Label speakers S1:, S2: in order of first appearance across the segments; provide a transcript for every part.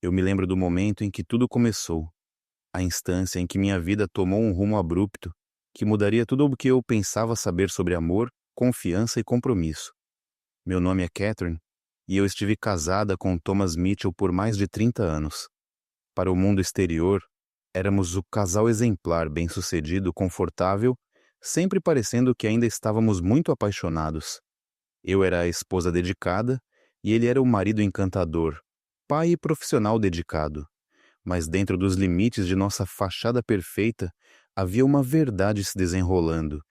S1: Eu me lembro do momento em que tudo começou, a instância em que minha vida tomou um rumo abrupto, que mudaria tudo o que eu pensava saber sobre amor, confiança e compromisso. Meu nome é Catherine, e eu estive casada com Thomas Mitchell por mais de 30 anos. Para o mundo exterior, éramos o casal exemplar, bem-sucedido, confortável, sempre parecendo que ainda estávamos muito apaixonados. Eu era a esposa dedicada e ele era o marido encantador, pai e profissional dedicado. Mas dentro dos limites de nossa fachada perfeita, havia uma verdade se desenrolando,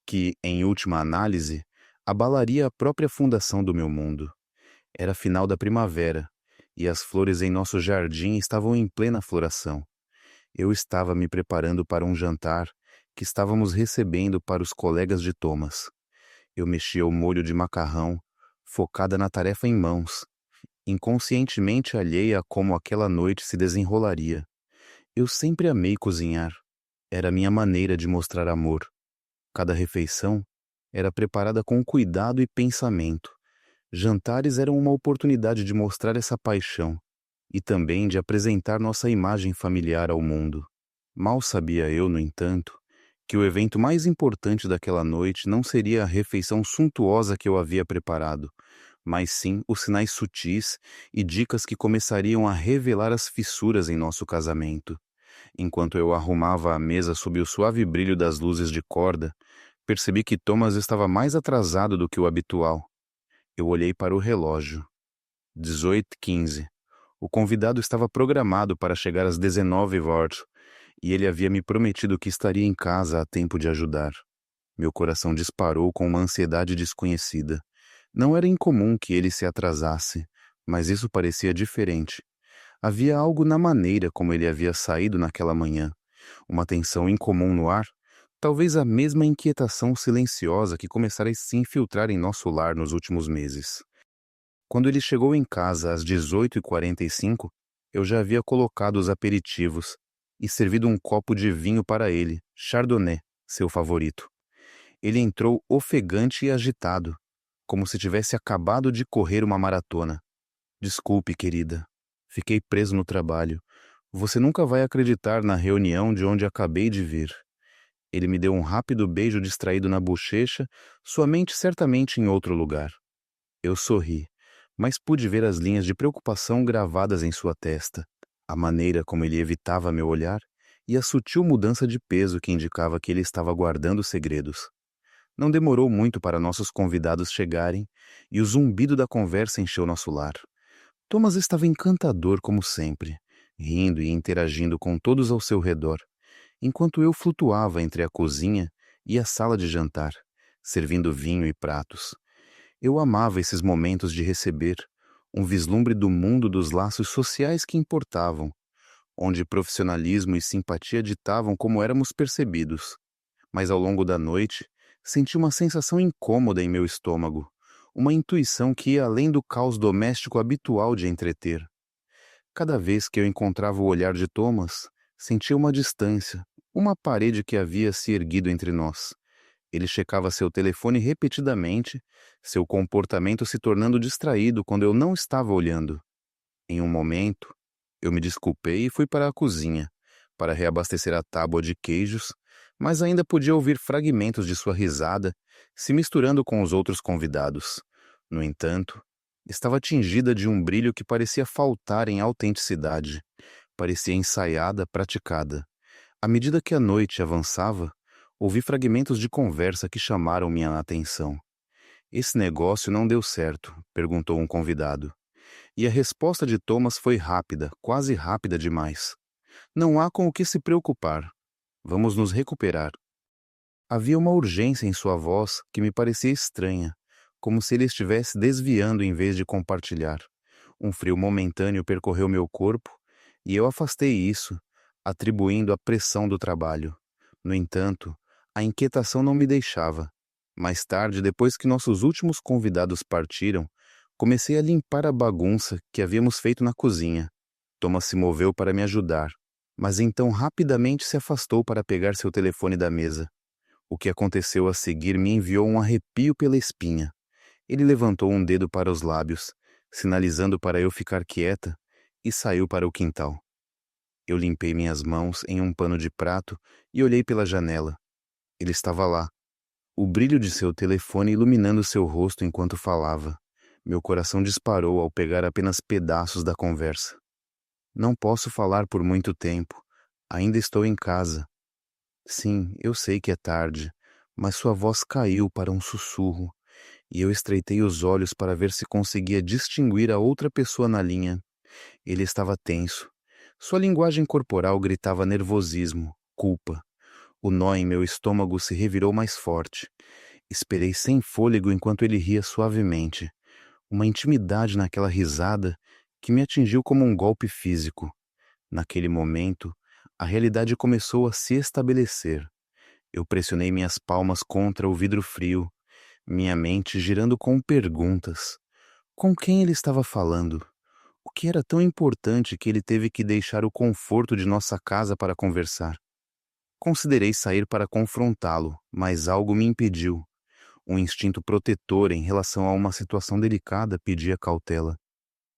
S1: que, em última análise, abalaria a própria fundação do meu mundo. Era final da primavera, e as flores em nosso jardim estavam em plena floração. Eu estava me preparando para um jantar que estávamos recebendo para os colegas de Thomas. Eu mexia o molho de macarrão, focada na tarefa em mãos, inconscientemente alheia a como aquela noite se desenrolaria. Eu sempre amei cozinhar. Era minha maneira de mostrar amor. Cada refeição era preparada com cuidado e pensamento. Jantares eram uma oportunidade de mostrar essa paixão e também de apresentar nossa imagem familiar ao mundo. Mal sabia eu, no entanto, que o evento mais importante daquela noite não seria a refeição suntuosa que eu havia preparado, mas sim os sinais sutis e dicas que começariam a revelar as fissuras em nosso casamento. Enquanto eu arrumava a mesa sob o suave brilho das luzes de corda, percebi que Thomas estava mais atrasado do que o habitual. Eu olhei para o relógio. 18h15. O convidado estava programado para chegar às 19h e ele havia me prometido que estaria em casa a tempo de ajudar. Meu coração disparou com uma ansiedade desconhecida. Não era incomum que ele se atrasasse, mas isso parecia diferente. Havia algo na maneira como ele havia saído naquela manhã, uma tensão incomum no ar, talvez a mesma inquietação silenciosa que começara a se infiltrar em nosso lar nos últimos meses. Quando ele chegou em casa às 18h45, eu já havia colocado os aperitivos e servido um copo de vinho para ele, Chardonnay, seu favorito. Ele entrou ofegante e agitado, como se tivesse acabado de correr uma maratona. Desculpe, querida. Fiquei preso no trabalho. Você nunca vai acreditar na reunião de onde acabei de vir. Ele me deu um rápido beijo distraído na bochecha, sua mente certamente em outro lugar. Eu sorri, mas pude ver as linhas de preocupação gravadas em sua testa, a maneira como ele evitava meu olhar e a sutil mudança de peso que indicava que ele estava guardando segredos. Não demorou muito para nossos convidados chegarem e o zumbido da conversa encheu nosso lar. Thomas estava encantador como sempre, rindo e interagindo com todos ao seu redor, enquanto eu flutuava entre a cozinha e a sala de jantar, servindo vinho e pratos. Eu amava esses momentos de receber, um vislumbre do mundo dos laços sociais que importavam, onde profissionalismo e simpatia ditavam como éramos percebidos. Mas ao longo da noite, senti uma sensação incômoda em meu estômago, uma intuição que ia além do caos doméstico habitual de entreter. Cada vez que eu encontrava o olhar de Thomas, sentia uma distância, uma parede que havia se erguido entre nós. Ele checava seu telefone repetidamente, seu comportamento se tornando distraído quando eu não estava olhando. Em um momento, eu me desculpei e fui para a cozinha, para reabastecer a tábua de queijos, mas ainda podia ouvir fragmentos de sua risada se misturando com os outros convidados. No entanto, estava tingida de um brilho que parecia faltar em autenticidade, parecia ensaiada, praticada. À medida que a noite avançava, ouvi fragmentos de conversa que chamaram minha atenção. "Esse negócio não deu certo?" perguntou um convidado. E a resposta de Thomas foi rápida, quase rápida demais. "Não há com o que se preocupar. Vamos nos recuperar." Havia uma urgência em sua voz que me parecia estranha, como se ele estivesse desviando em vez de compartilhar. Um frio momentâneo percorreu meu corpo e eu afastei isso, atribuindo à pressão do trabalho. No entanto, a inquietação não me deixava. Mais tarde, depois que nossos últimos convidados partiram, comecei a limpar a bagunça que havíamos feito na cozinha. Thomas se moveu para me ajudar, mas então rapidamente se afastou para pegar seu telefone da mesa. O que aconteceu a seguir me enviou um arrepio pela espinha. Ele levantou um dedo para os lábios, sinalizando para eu ficar quieta, e saiu para o quintal. Eu limpei minhas mãos em um pano de prato e olhei pela janela. Ele estava lá, o brilho de seu telefone iluminando seu rosto enquanto falava. Meu coração disparou ao pegar apenas pedaços da conversa. Não posso falar por muito tempo. Ainda estou em casa. Sim, eu sei que é tarde, mas sua voz caiu para um sussurro, e eu estreitei os olhos para ver se conseguia distinguir a outra pessoa na linha. Ele estava tenso. Sua linguagem corporal gritava nervosismo, culpa. O nó em meu estômago se revirou mais forte. Esperei sem fôlego enquanto ele ria suavemente. Uma intimidade naquela risada que me atingiu como um golpe físico. Naquele momento, a realidade começou a se estabelecer. Eu pressionei minhas palmas contra o vidro frio, minha mente girando com perguntas. Com quem ele estava falando? O que era tão importante que ele teve que deixar o conforto de nossa casa para conversar? Considerei sair para confrontá-lo, mas algo me impediu. Um instinto protetor em relação a uma situação delicada pedia cautela.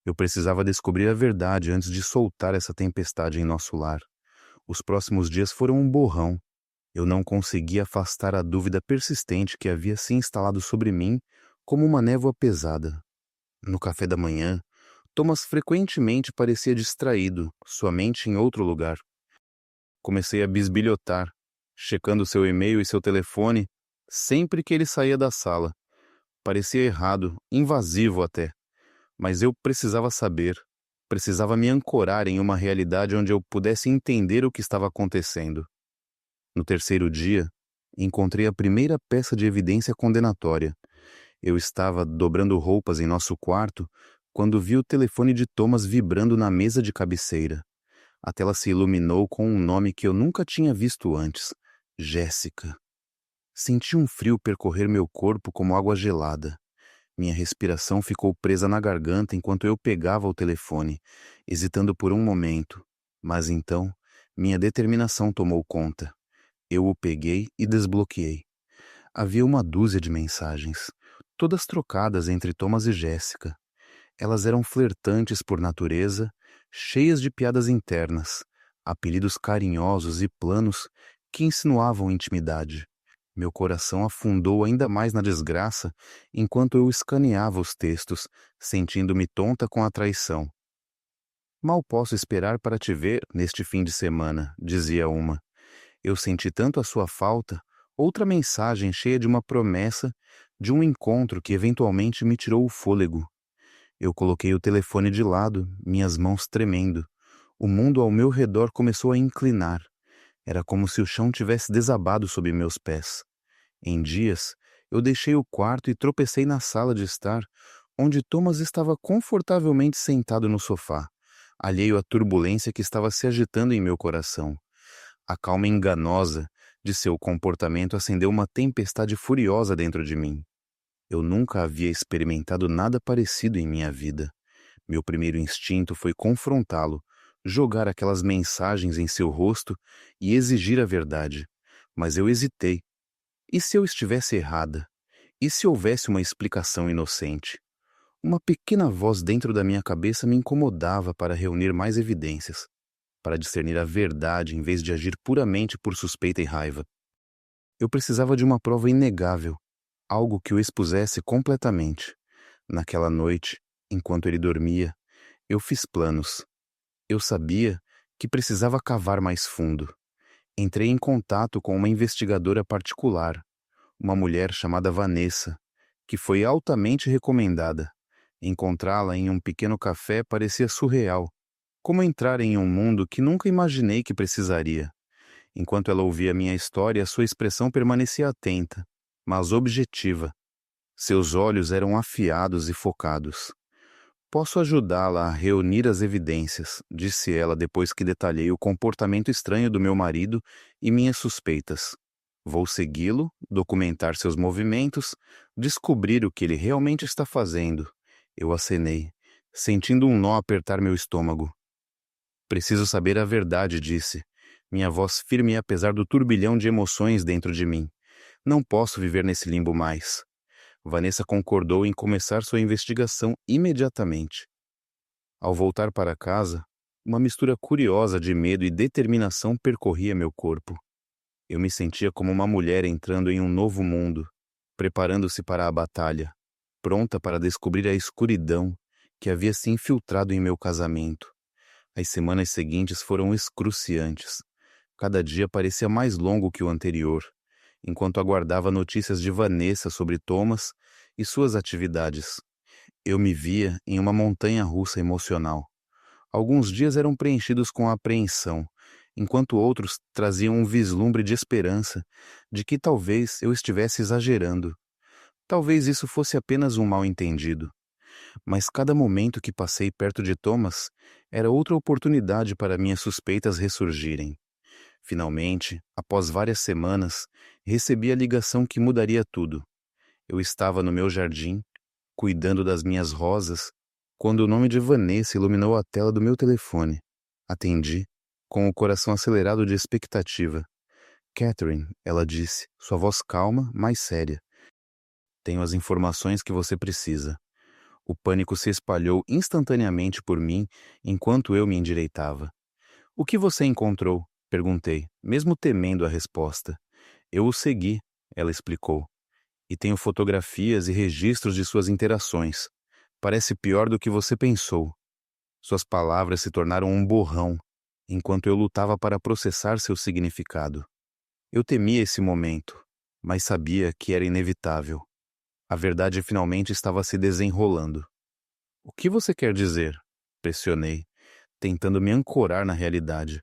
S1: Eu precisava descobrir a verdade antes de soltar essa tempestade em nosso lar. Os próximos dias foram um borrão. Eu não conseguia afastar a dúvida persistente que havia se instalado sobre mim como uma névoa pesada. No café da manhã, Thomas frequentemente parecia distraído, sua mente em outro lugar. Comecei a bisbilhotar, checando seu e-mail e seu telefone sempre que ele saía da sala. Parecia errado, invasivo até. Mas eu precisava saber, precisava me ancorar em uma realidade onde eu pudesse entender o que estava acontecendo. No terceiro dia, encontrei a primeira peça de evidência condenatória. Eu estava dobrando roupas em nosso quarto quando vi o telefone de Thomas vibrando na mesa de cabeceira. A tela se iluminou com um nome que eu nunca tinha visto antes: Jéssica. Senti um frio percorrer meu corpo como água gelada. Minha respiração ficou presa na garganta enquanto eu pegava o telefone, hesitando por um momento. Mas então, minha determinação tomou conta. Eu o peguei e desbloqueei. Havia uma dúzia de mensagens, todas trocadas entre Thomas e Jéssica. Elas eram flertantes por natureza, cheias de piadas internas, apelidos carinhosos e planos que insinuavam intimidade. Meu coração afundou ainda mais na desgraça enquanto eu escaneava os textos, sentindo-me tonta com a traição. Mal posso esperar para te ver neste fim de semana, dizia uma. Eu senti tanto a sua falta, outra mensagem cheia de uma promessa, de um encontro que eventualmente me tirou o fôlego. Eu coloquei o telefone de lado, minhas mãos tremendo. O mundo ao meu redor começou a inclinar. Era como se o chão tivesse desabado sob meus pés. Em dias, eu deixei o quarto e tropecei na sala de estar, onde Thomas estava confortavelmente sentado no sofá, alheio à turbulência que estava se agitando em meu coração. A calma enganosa de seu comportamento acendeu uma tempestade furiosa dentro de mim. Eu nunca havia experimentado nada parecido em minha vida. Meu primeiro instinto foi confrontá-lo, jogar aquelas mensagens em seu rosto e exigir a verdade. Mas eu hesitei. E se eu estivesse errada? E se houvesse uma explicação inocente? Uma pequena voz dentro da minha cabeça me incomodava para reunir mais evidências, para discernir a verdade em vez de agir puramente por suspeita e raiva. Eu precisava de uma prova inegável, algo que o expusesse completamente. Naquela noite, enquanto ele dormia, eu fiz planos. Eu sabia que precisava cavar mais fundo. Entrei em contato com uma investigadora particular, uma mulher chamada Vanessa, que foi altamente recomendada. Encontrá-la em um pequeno café parecia surreal, como entrar em um mundo que nunca imaginei que precisaria. Enquanto ela ouvia minha história, sua expressão permanecia atenta, mas objetiva. Seus olhos eram afiados e focados. Posso ajudá-la a reunir as evidências, disse ela depois que detalhei o comportamento estranho do meu marido e minhas suspeitas. Vou segui-lo, documentar seus movimentos, descobrir o que ele realmente está fazendo. Eu acenei, sentindo um nó apertar meu estômago. Preciso saber a verdade, disse, minha voz firme apesar do turbilhão de emoções dentro de mim. Não posso viver nesse limbo mais. Vanessa concordou em começar sua investigação imediatamente. Ao voltar para casa, uma mistura curiosa de medo e determinação percorria meu corpo. Eu me sentia como uma mulher entrando em um novo mundo, preparando-se para a batalha, pronta para descobrir a escuridão que havia se infiltrado em meu casamento. As semanas seguintes foram excruciantes. Cada dia parecia mais longo que o anterior, enquanto aguardava notícias de Vanessa sobre Thomas e suas atividades. Eu me via em uma montanha-russa emocional. Alguns dias eram preenchidos com apreensão, enquanto outros traziam um vislumbre de esperança de que talvez eu estivesse exagerando. Talvez isso fosse apenas um mal-entendido. Mas cada momento que passei perto de Thomas era outra oportunidade para minhas suspeitas ressurgirem. Finalmente, após várias semanas, recebi a ligação que mudaria tudo. Eu estava no meu jardim, cuidando das minhas rosas, quando o nome de Vanessa iluminou a tela do meu telefone. Atendi, com o coração acelerado de expectativa. Catherine, ela disse, sua voz calma, mas séria. Tenho as informações que você precisa. O pânico se espalhou instantaneamente por mim enquanto eu me endireitava. O que você encontrou? Perguntei, mesmo temendo a resposta. Eu o segui, ela explicou. E tenho fotografias e registros de suas interações. Parece pior do que você pensou. Suas palavras se tornaram um borrão, enquanto eu lutava para processar seu significado. Eu temia esse momento, mas sabia que era inevitável. A verdade finalmente estava se desenrolando. O que você quer dizer? Pressionei, tentando me ancorar na realidade.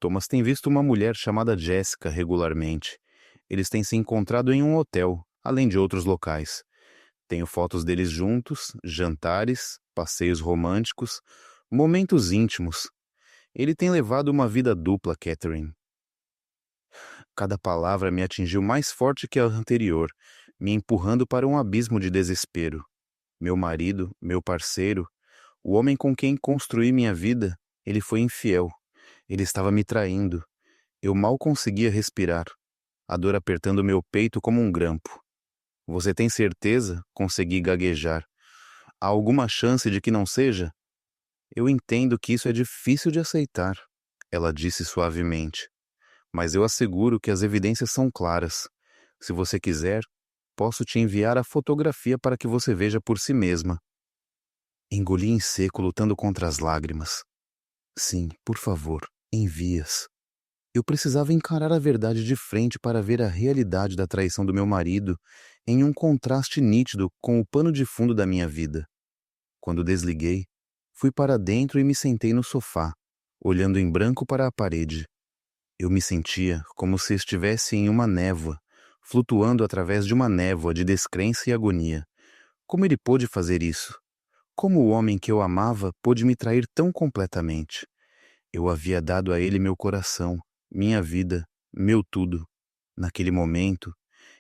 S1: Thomas tem visto uma mulher chamada Jessica regularmente. Eles têm se encontrado em um hotel, além de outros locais. Tenho fotos deles juntos, jantares, passeios românticos, momentos íntimos. Ele tem levado uma vida dupla, Catherine. Cada palavra me atingiu mais forte que a anterior, me empurrando para um abismo de desespero. Meu marido, meu parceiro, o homem com quem construí minha vida, ele foi infiel. Ele estava me traindo. Eu mal conseguia respirar, a dor apertando meu peito como um grampo. Você tem certeza? Consegui gaguejar. Há alguma chance de que não seja? Eu entendo que isso é difícil de aceitar, ela disse suavemente. Mas eu asseguro que as evidências são claras. Se você quiser, posso te enviar a fotografia para que você veja por si mesma. Engoli em seco, lutando contra as lágrimas. Sim, por favor, envie-as. Eu precisava encarar a verdade de frente para ver a realidade da traição do meu marido em um contraste nítido com o pano de fundo da minha vida. Quando desliguei, fui para dentro e me sentei no sofá, olhando em branco para a parede. Eu me sentia como se estivesse em uma névoa, flutuando através de uma névoa de descrença e agonia. Como ele pôde fazer isso? Como o homem que eu amava pôde me trair tão completamente? Eu havia dado a ele meu coração, minha vida, meu tudo. Naquele momento,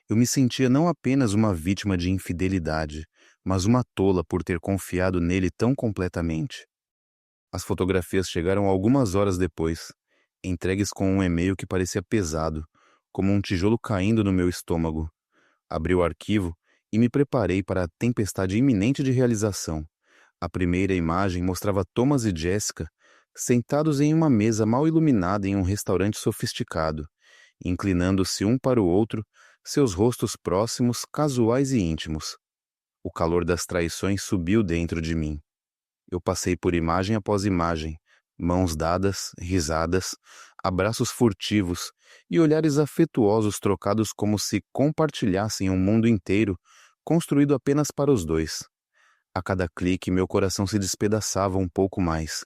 S1: eu me sentia não apenas uma vítima de infidelidade, mas uma tola por ter confiado nele tão completamente. As fotografias chegaram algumas horas depois, entregues com um e-mail que parecia pesado, como um tijolo caindo no meu estômago. Abri o arquivo e me preparei para a tempestade iminente de realização. A primeira imagem mostrava Thomas e Jessica sentados em uma mesa mal iluminada em um restaurante sofisticado, inclinando-se um para o outro, seus rostos próximos, casuais e íntimos. O calor das traições subiu dentro de mim. Eu passei por imagem após imagem, mãos dadas, risadas, abraços furtivos e olhares afetuosos trocados como se compartilhassem um mundo inteiro, construído apenas para os dois. A cada clique, meu coração se despedaçava um pouco mais.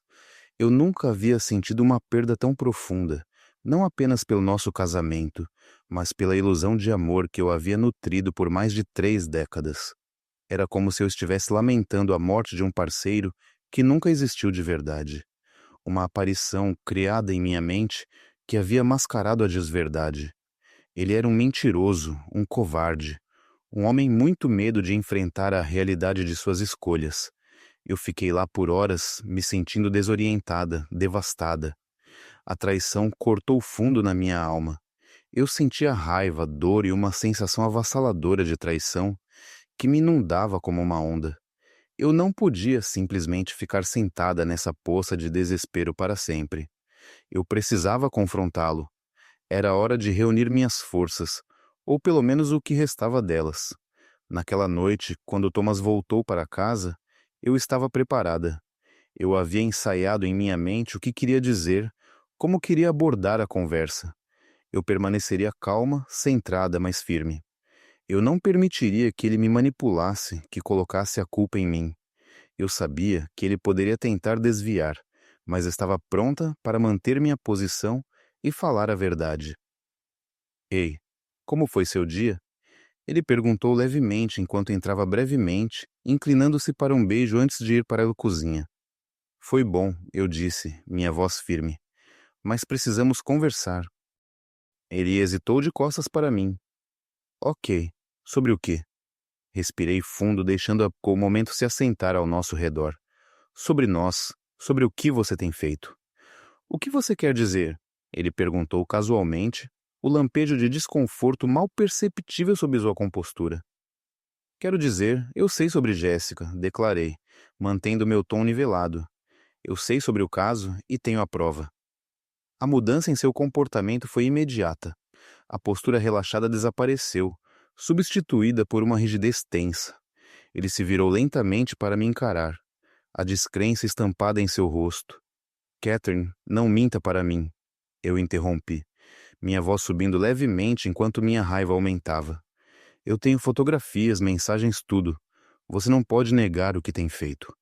S1: Eu nunca havia sentido uma perda tão profunda, não apenas pelo nosso casamento, mas pela ilusão de amor que eu havia nutrido por mais de 3 décadas. Era como se eu estivesse lamentando a morte de um parceiro que nunca existiu de verdade. Uma aparição criada em minha mente que havia mascarado a desverdade. Ele era um mentiroso, um covarde, um homem muito medo de enfrentar a realidade de suas escolhas. Eu fiquei lá por horas, me sentindo desorientada, devastada. A traição cortou fundo na minha alma. Eu sentia raiva, dor e uma sensação avassaladora de traição que me inundava como uma onda. Eu não podia simplesmente ficar sentada nessa poça de desespero para sempre. Eu precisava confrontá-lo. Era hora de reunir minhas forças, ou pelo menos o que restava delas. Naquela noite, quando Thomas voltou para casa, eu estava preparada. Eu havia ensaiado em minha mente o que queria dizer, como queria abordar a conversa. Eu permaneceria calma, centrada, mas firme. Eu não permitiria que ele me manipulasse, que colocasse a culpa em mim. Eu sabia que ele poderia tentar desviar, mas estava pronta para manter minha posição e falar a verdade. Ei, como foi seu dia? Ele perguntou levemente enquanto entrava brevemente, inclinando-se para um beijo antes de ir para a cozinha. Foi bom, eu disse, minha voz firme. Mas precisamos conversar. Ele hesitou de costas para mim. Ok. Sobre o quê? Respirei fundo, deixando o momento se assentar ao nosso redor. Sobre nós. Sobre o que você tem feito. O que você quer dizer? Ele perguntou casualmente, o lampejo de desconforto mal perceptível sob sua compostura. Quero dizer, eu sei sobre Jéssica, declarei, mantendo meu tom nivelado. Eu sei sobre o caso e tenho a prova. A mudança em seu comportamento foi imediata. A postura relaxada desapareceu, substituída por uma rigidez tensa. Ele se virou lentamente para me encarar, a descrença estampada em seu rosto. Catherine, não minta para mim. Eu interrompi, minha voz subindo levemente enquanto minha raiva aumentava. Eu tenho fotografias, mensagens, tudo. Você não pode negar o que tem feito.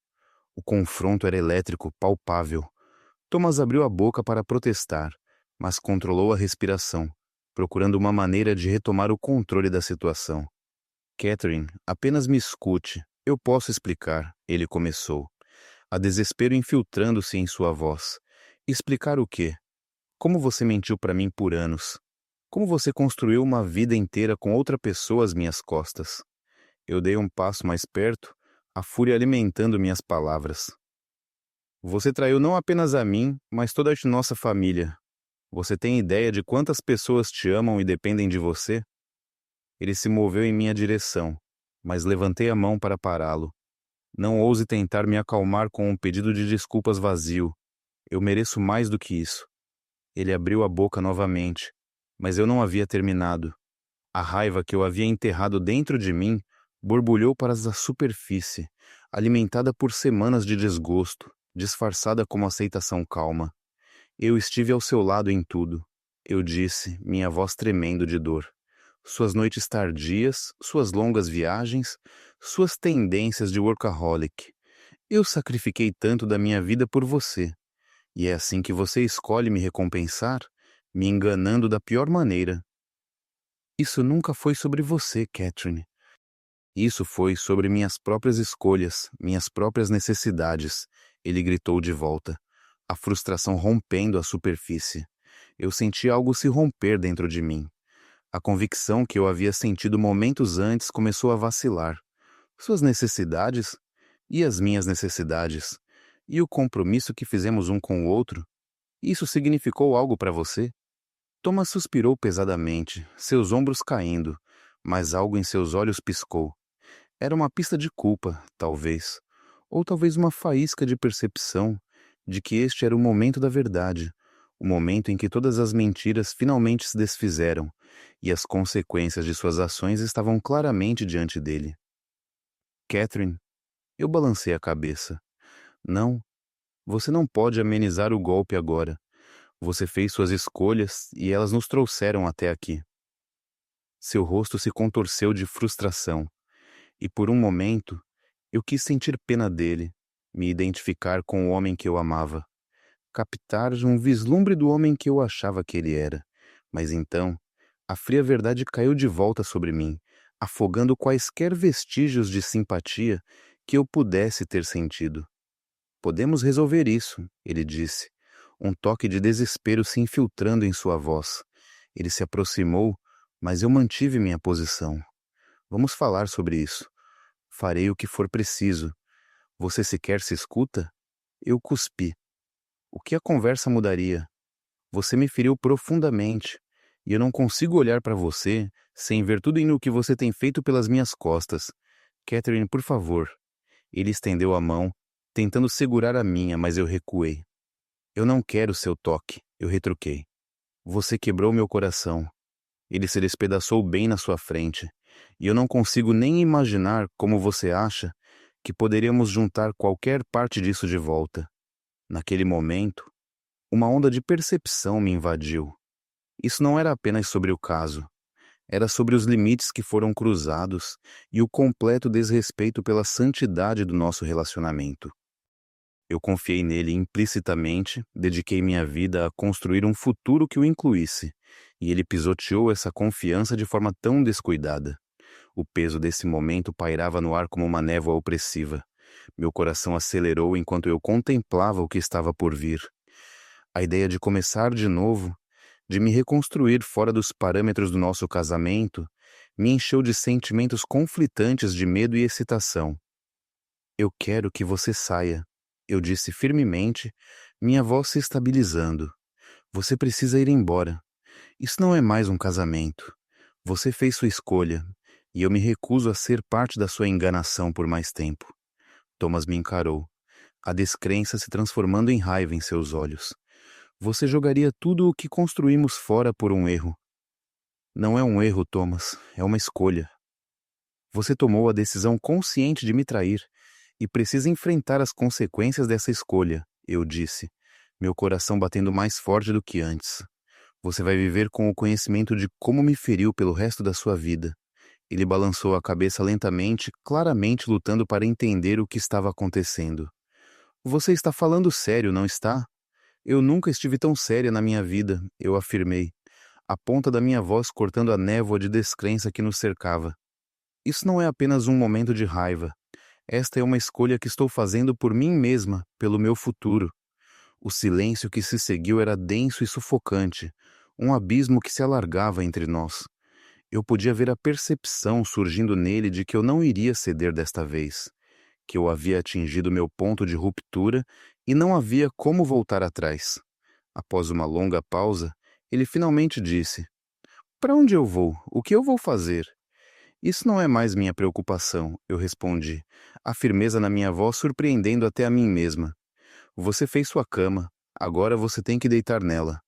S1: O confronto era elétrico, palpável. Thomas abriu a boca para protestar, mas controlou a respiração, procurando uma maneira de retomar o controle da situação. Catherine, apenas me escute. Eu posso explicar, ele começou, a desespero infiltrando-se em sua voz. Explicar o quê? Como você mentiu para mim por anos? Como você construiu uma vida inteira com outra pessoa às minhas costas? Eu dei um passo mais perto, a fúria alimentando minhas palavras. Você traiu não apenas a mim, mas toda a nossa família. Você tem ideia de quantas pessoas te amam e dependem de você? Ele se moveu em minha direção, mas levantei a mão para pará-lo. Não ouse tentar me acalmar com um pedido de desculpas vazio. Eu mereço mais do que isso. Ele abriu a boca novamente, mas eu não havia terminado. A raiva que eu havia enterrado dentro de mim borbulhou para a superfície, alimentada por semanas de desgosto, disfarçada como aceitação calma. Eu estive ao seu lado em tudo, eu disse, minha voz tremendo de dor. Suas noites tardias, suas longas viagens, suas tendências de workaholic. Eu sacrifiquei tanto da minha vida por você. E é assim que você escolhe me recompensar, me enganando da pior maneira. Isso nunca foi sobre você, Catherine. Isso foi sobre minhas próprias escolhas, minhas próprias necessidades, ele gritou de volta, a frustração rompendo a superfície. Eu senti algo se romper dentro de mim. A convicção que eu havia sentido momentos antes começou a vacilar. Suas necessidades e as minhas necessidades, e o compromisso que fizemos um com o outro, isso significou algo para você? Thomas suspirou pesadamente, seus ombros caindo, mas algo em seus olhos piscou. Era uma pista de culpa, talvez, ou talvez uma faísca de percepção de que este era o momento da verdade, o momento em que todas as mentiras finalmente se desfizeram e as consequências de suas ações estavam claramente diante dele. Catherine, eu balancei a cabeça. Não, você não pode amenizar o golpe agora. Você fez suas escolhas e elas nos trouxeram até aqui. Seu rosto se contorceu de frustração, e por um momento eu quis sentir pena dele, me identificar com o homem que eu amava, captar um vislumbre do homem que eu achava que ele era. Mas então, a fria verdade caiu de volta sobre mim, afogando quaisquer vestígios de simpatia que eu pudesse ter sentido. Podemos resolver isso, ele disse, um toque de desespero se infiltrando em sua voz. Ele se aproximou, mas eu mantive minha posição. Vamos falar sobre isso. Farei o que for preciso. Você sequer se escuta? Eu cuspi. O que a conversa mudaria? Você me feriu profundamente, e eu não consigo olhar para você sem ver tudo o que você tem feito pelas minhas costas. Catherine, por favor. Ele estendeu a mão, tentando segurar a minha, mas eu recuei. Eu não quero seu toque, eu retruquei. Você quebrou meu coração. Ele se despedaçou bem na sua frente, e eu não consigo nem imaginar como você acha que poderíamos juntar qualquer parte disso de volta. Naquele momento, uma onda de percepção me invadiu. Isso não era apenas sobre o caso. Era sobre os limites que foram cruzados e o completo desrespeito pela santidade do nosso relacionamento. Eu confiei nele implicitamente, dediquei minha vida a construir um futuro que o incluísse, e ele pisoteou essa confiança de forma tão descuidada. O peso desse momento pairava no ar como uma névoa opressiva. Meu coração acelerou enquanto eu contemplava o que estava por vir. A ideia de começar de novo, de me reconstruir fora dos parâmetros do nosso casamento, me encheu de sentimentos conflitantes de medo e excitação. Eu quero que você saia, eu disse firmemente, minha voz se estabilizando. Você precisa ir embora. Isso não é mais um casamento. Você fez sua escolha, e eu me recuso a ser parte da sua enganação por mais tempo. Thomas me encarou, a descrença se transformando em raiva em seus olhos. Você jogaria tudo o que construímos fora por um erro. Não é um erro, Thomas, é uma escolha. Você tomou a decisão consciente de me trair e precisa enfrentar as consequências dessa escolha, eu disse, meu coração batendo mais forte do que antes. Você vai viver com o conhecimento de como me feriu pelo resto da sua vida. Ele balançou a cabeça lentamente, claramente lutando para entender o que estava acontecendo. Você está falando sério, não está? Eu nunca estive tão séria na minha vida, eu afirmei, a ponta da minha voz cortando a névoa de descrença que nos cercava. Isso não é apenas um momento de raiva. Esta é uma escolha que estou fazendo por mim mesma, pelo meu futuro. O silêncio que se seguiu era denso e sufocante, um abismo que se alargava entre nós. Eu podia ver a percepção surgindo nele de que eu não iria ceder desta vez, que eu havia atingido meu ponto de ruptura e não havia como voltar atrás. Após uma longa pausa, ele finalmente disse: Para onde eu vou? O que eu vou fazer? Isso não é mais minha preocupação, eu respondi, a firmeza na minha voz surpreendendo até a mim mesma. Você fez sua cama, agora você tem que deitar nela.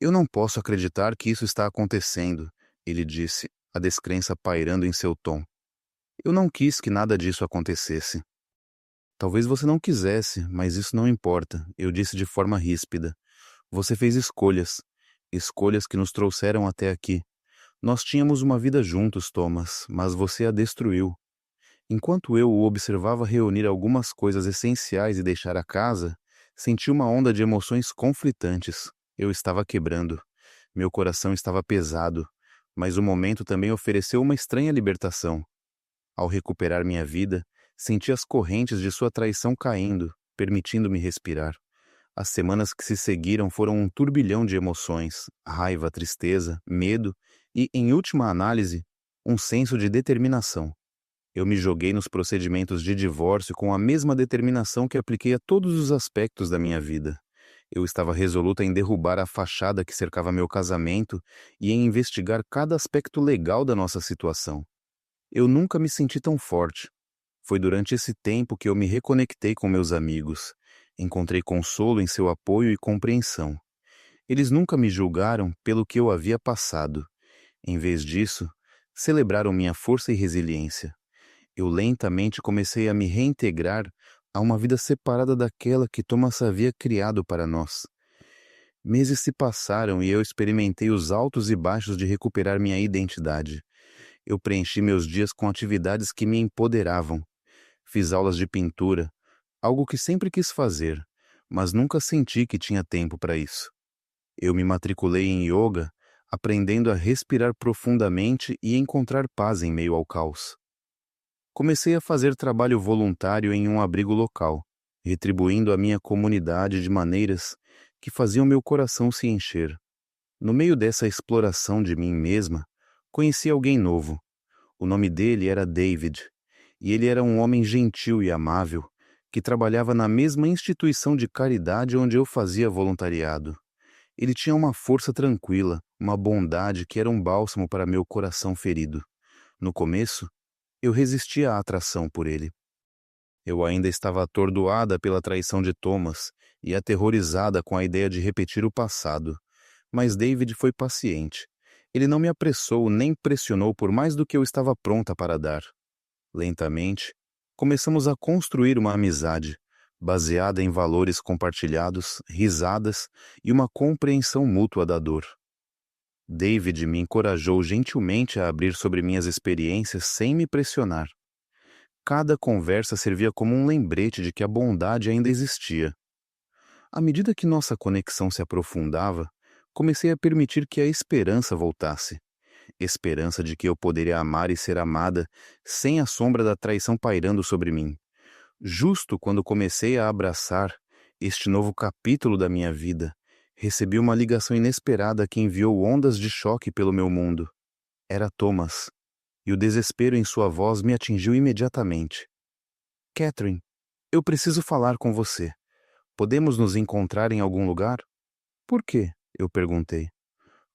S1: Eu não posso acreditar que isso está acontecendo, ele disse, a descrença pairando em seu tom. Eu não quis que nada disso acontecesse. Talvez você não quisesse, mas isso não importa, eu disse de forma ríspida. Você fez escolhas, escolhas que nos trouxeram até aqui. Nós tínhamos uma vida juntos, Thomas, mas você a destruiu. Enquanto eu o observava reunir algumas coisas essenciais e deixar a casa, senti uma onda de emoções conflitantes. Eu estava quebrando. Meu coração estava pesado, mas o momento também ofereceu uma estranha libertação. Ao recuperar minha vida, senti as correntes de sua traição caindo, permitindo-me respirar. As semanas que se seguiram foram um turbilhão de emoções, raiva, tristeza, medo e, em última análise, um senso de determinação. Eu me joguei nos procedimentos de divórcio com a mesma determinação que apliquei a todos os aspectos da minha vida. Eu estava resoluta em derrubar a fachada que cercava meu casamento e em investigar cada aspecto legal da nossa situação. Eu nunca me senti tão forte. Foi durante esse tempo que eu me reconectei com meus amigos. Encontrei consolo em seu apoio e compreensão. Eles nunca me julgaram pelo que eu havia passado. Em vez disso, celebraram minha força e resiliência. Eu lentamente comecei a me reintegrar a uma vida separada daquela que Thomas havia criado para nós. Meses se passaram e eu experimentei os altos e baixos de recuperar minha identidade. Eu preenchi meus dias com atividades que me empoderavam. Fiz aulas de pintura, algo que sempre quis fazer, mas nunca senti que tinha tempo para isso. Eu me matriculei em yoga, aprendendo a respirar profundamente e encontrar paz em meio ao caos. Comecei a fazer trabalho voluntário em um abrigo local, retribuindo a minha comunidade de maneiras que faziam meu coração se encher. No meio dessa exploração de mim mesma, conheci alguém novo. O nome dele era David, e ele era um homem gentil e amável, que trabalhava na mesma instituição de caridade onde eu fazia voluntariado. Ele tinha uma força tranquila, uma bondade que era um bálsamo para meu coração ferido. No começo, eu resistia à atração por ele. Eu ainda estava atordoada pela traição de Thomas e aterrorizada com a ideia de repetir o passado. Mas David foi paciente. Ele não me apressou nem pressionou por mais do que eu estava pronta para dar. Lentamente, começamos a construir uma amizade, baseada em valores compartilhados, risadas e uma compreensão mútua da dor. David me encorajou gentilmente a abrir sobre minhas experiências sem me pressionar. Cada conversa servia como um lembrete de que a bondade ainda existia. À medida que nossa conexão se aprofundava, comecei a permitir que a esperança voltasse. Esperança de que eu poderia amar e ser amada sem a sombra da traição pairando sobre mim. Justo quando comecei a abraçar este novo capítulo da minha vida, recebi uma ligação inesperada que enviou ondas de choque pelo meu mundo. Era Thomas, e o desespero em sua voz me atingiu imediatamente. Catherine, eu preciso falar com você. Podemos nos encontrar em algum lugar? Por quê? Eu perguntei.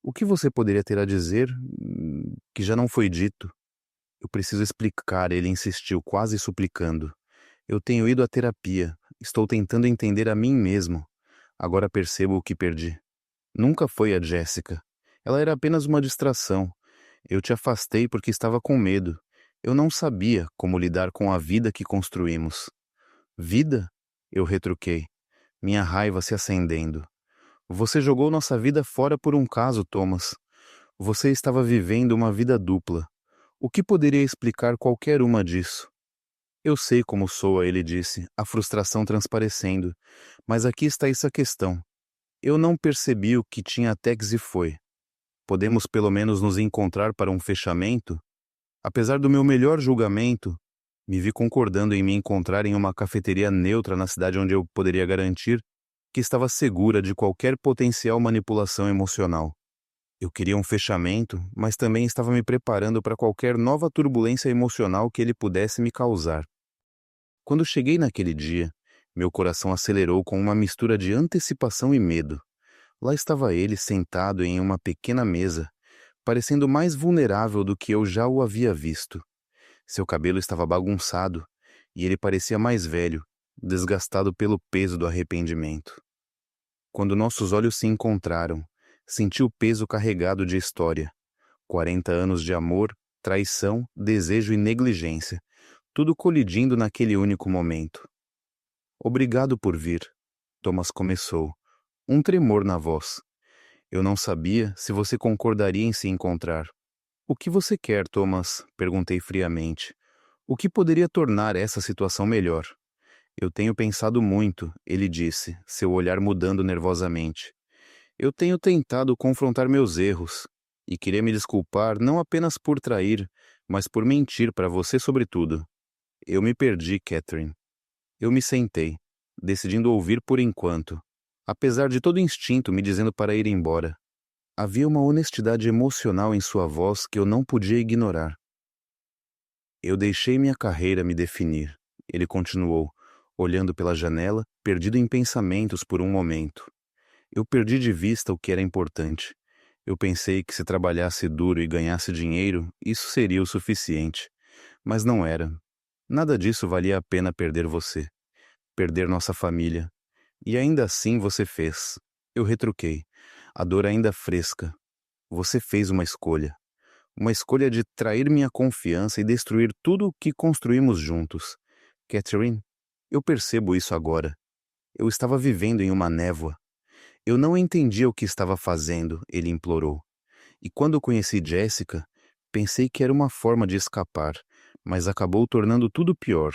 S1: O que você poderia ter a dizer que já não foi dito? Eu preciso explicar, ele insistiu, quase suplicando. Eu tenho ido à terapia, estou tentando entender a mim mesmo. Agora percebo o que perdi. Nunca foi a Jessica. Ela era apenas uma distração. Eu te afastei porque estava com medo. Eu não sabia como lidar com a vida que construímos. Vida? Eu retruquei, minha raiva se acendendo. Você jogou nossa vida fora por um caso, Thomas. Você estava vivendo uma vida dupla. O que poderia explicar qualquer uma disso? Eu sei como soa, ele disse, a frustração transparecendo. Mas aqui está essa questão. Eu não percebi o que tinha até que se foi. Podemos pelo menos nos encontrar para um fechamento? Apesar do meu melhor julgamento, me vi concordando em me encontrar em uma cafeteria neutra na cidade onde eu poderia garantir que estava segura de qualquer potencial manipulação emocional. Eu queria um fechamento, mas também estava me preparando para qualquer nova turbulência emocional que ele pudesse me causar. Quando cheguei naquele dia, meu coração acelerou com uma mistura de antecipação e medo. Lá estava ele sentado em uma pequena mesa, parecendo mais vulnerável do que eu já o havia visto. Seu cabelo estava bagunçado e ele parecia mais velho, desgastado pelo peso do arrependimento. Quando nossos olhos se encontraram, senti o peso carregado de história. 40 anos de amor, traição, desejo e negligência, tudo colidindo naquele único momento. Obrigado por vir, Thomas começou, um tremor na voz. Eu não sabia se você concordaria em se encontrar. O que você quer, Thomas? Perguntei friamente. O que poderia tornar essa situação melhor? Eu tenho pensado muito, ele disse, seu olhar mudando nervosamente. Eu tenho tentado confrontar meus erros e queria me desculpar não apenas por trair, mas por mentir para você sobretudo. Eu me perdi, Catherine. Eu me sentei, decidindo ouvir por enquanto, apesar de todo instinto me dizendo para ir embora. Havia uma honestidade emocional em sua voz que eu não podia ignorar. Eu deixei minha carreira me definir, ele continuou, olhando pela janela, perdido em pensamentos por um momento. Eu perdi de vista o que era importante. Eu pensei que se trabalhasse duro e ganhasse dinheiro, isso seria o suficiente. Mas não era. Nada disso valia a pena perder você. Perder nossa família. E ainda assim você fez. Eu retruquei, a dor ainda fresca. Você fez uma escolha. Uma escolha de trair minha confiança e destruir tudo o que construímos juntos. Catherine, eu percebo isso agora. Eu estava vivendo em uma névoa. Eu não entendia o que estava fazendo, ele implorou. E quando conheci Jessica, pensei que era uma forma de escapar, mas acabou tornando tudo pior.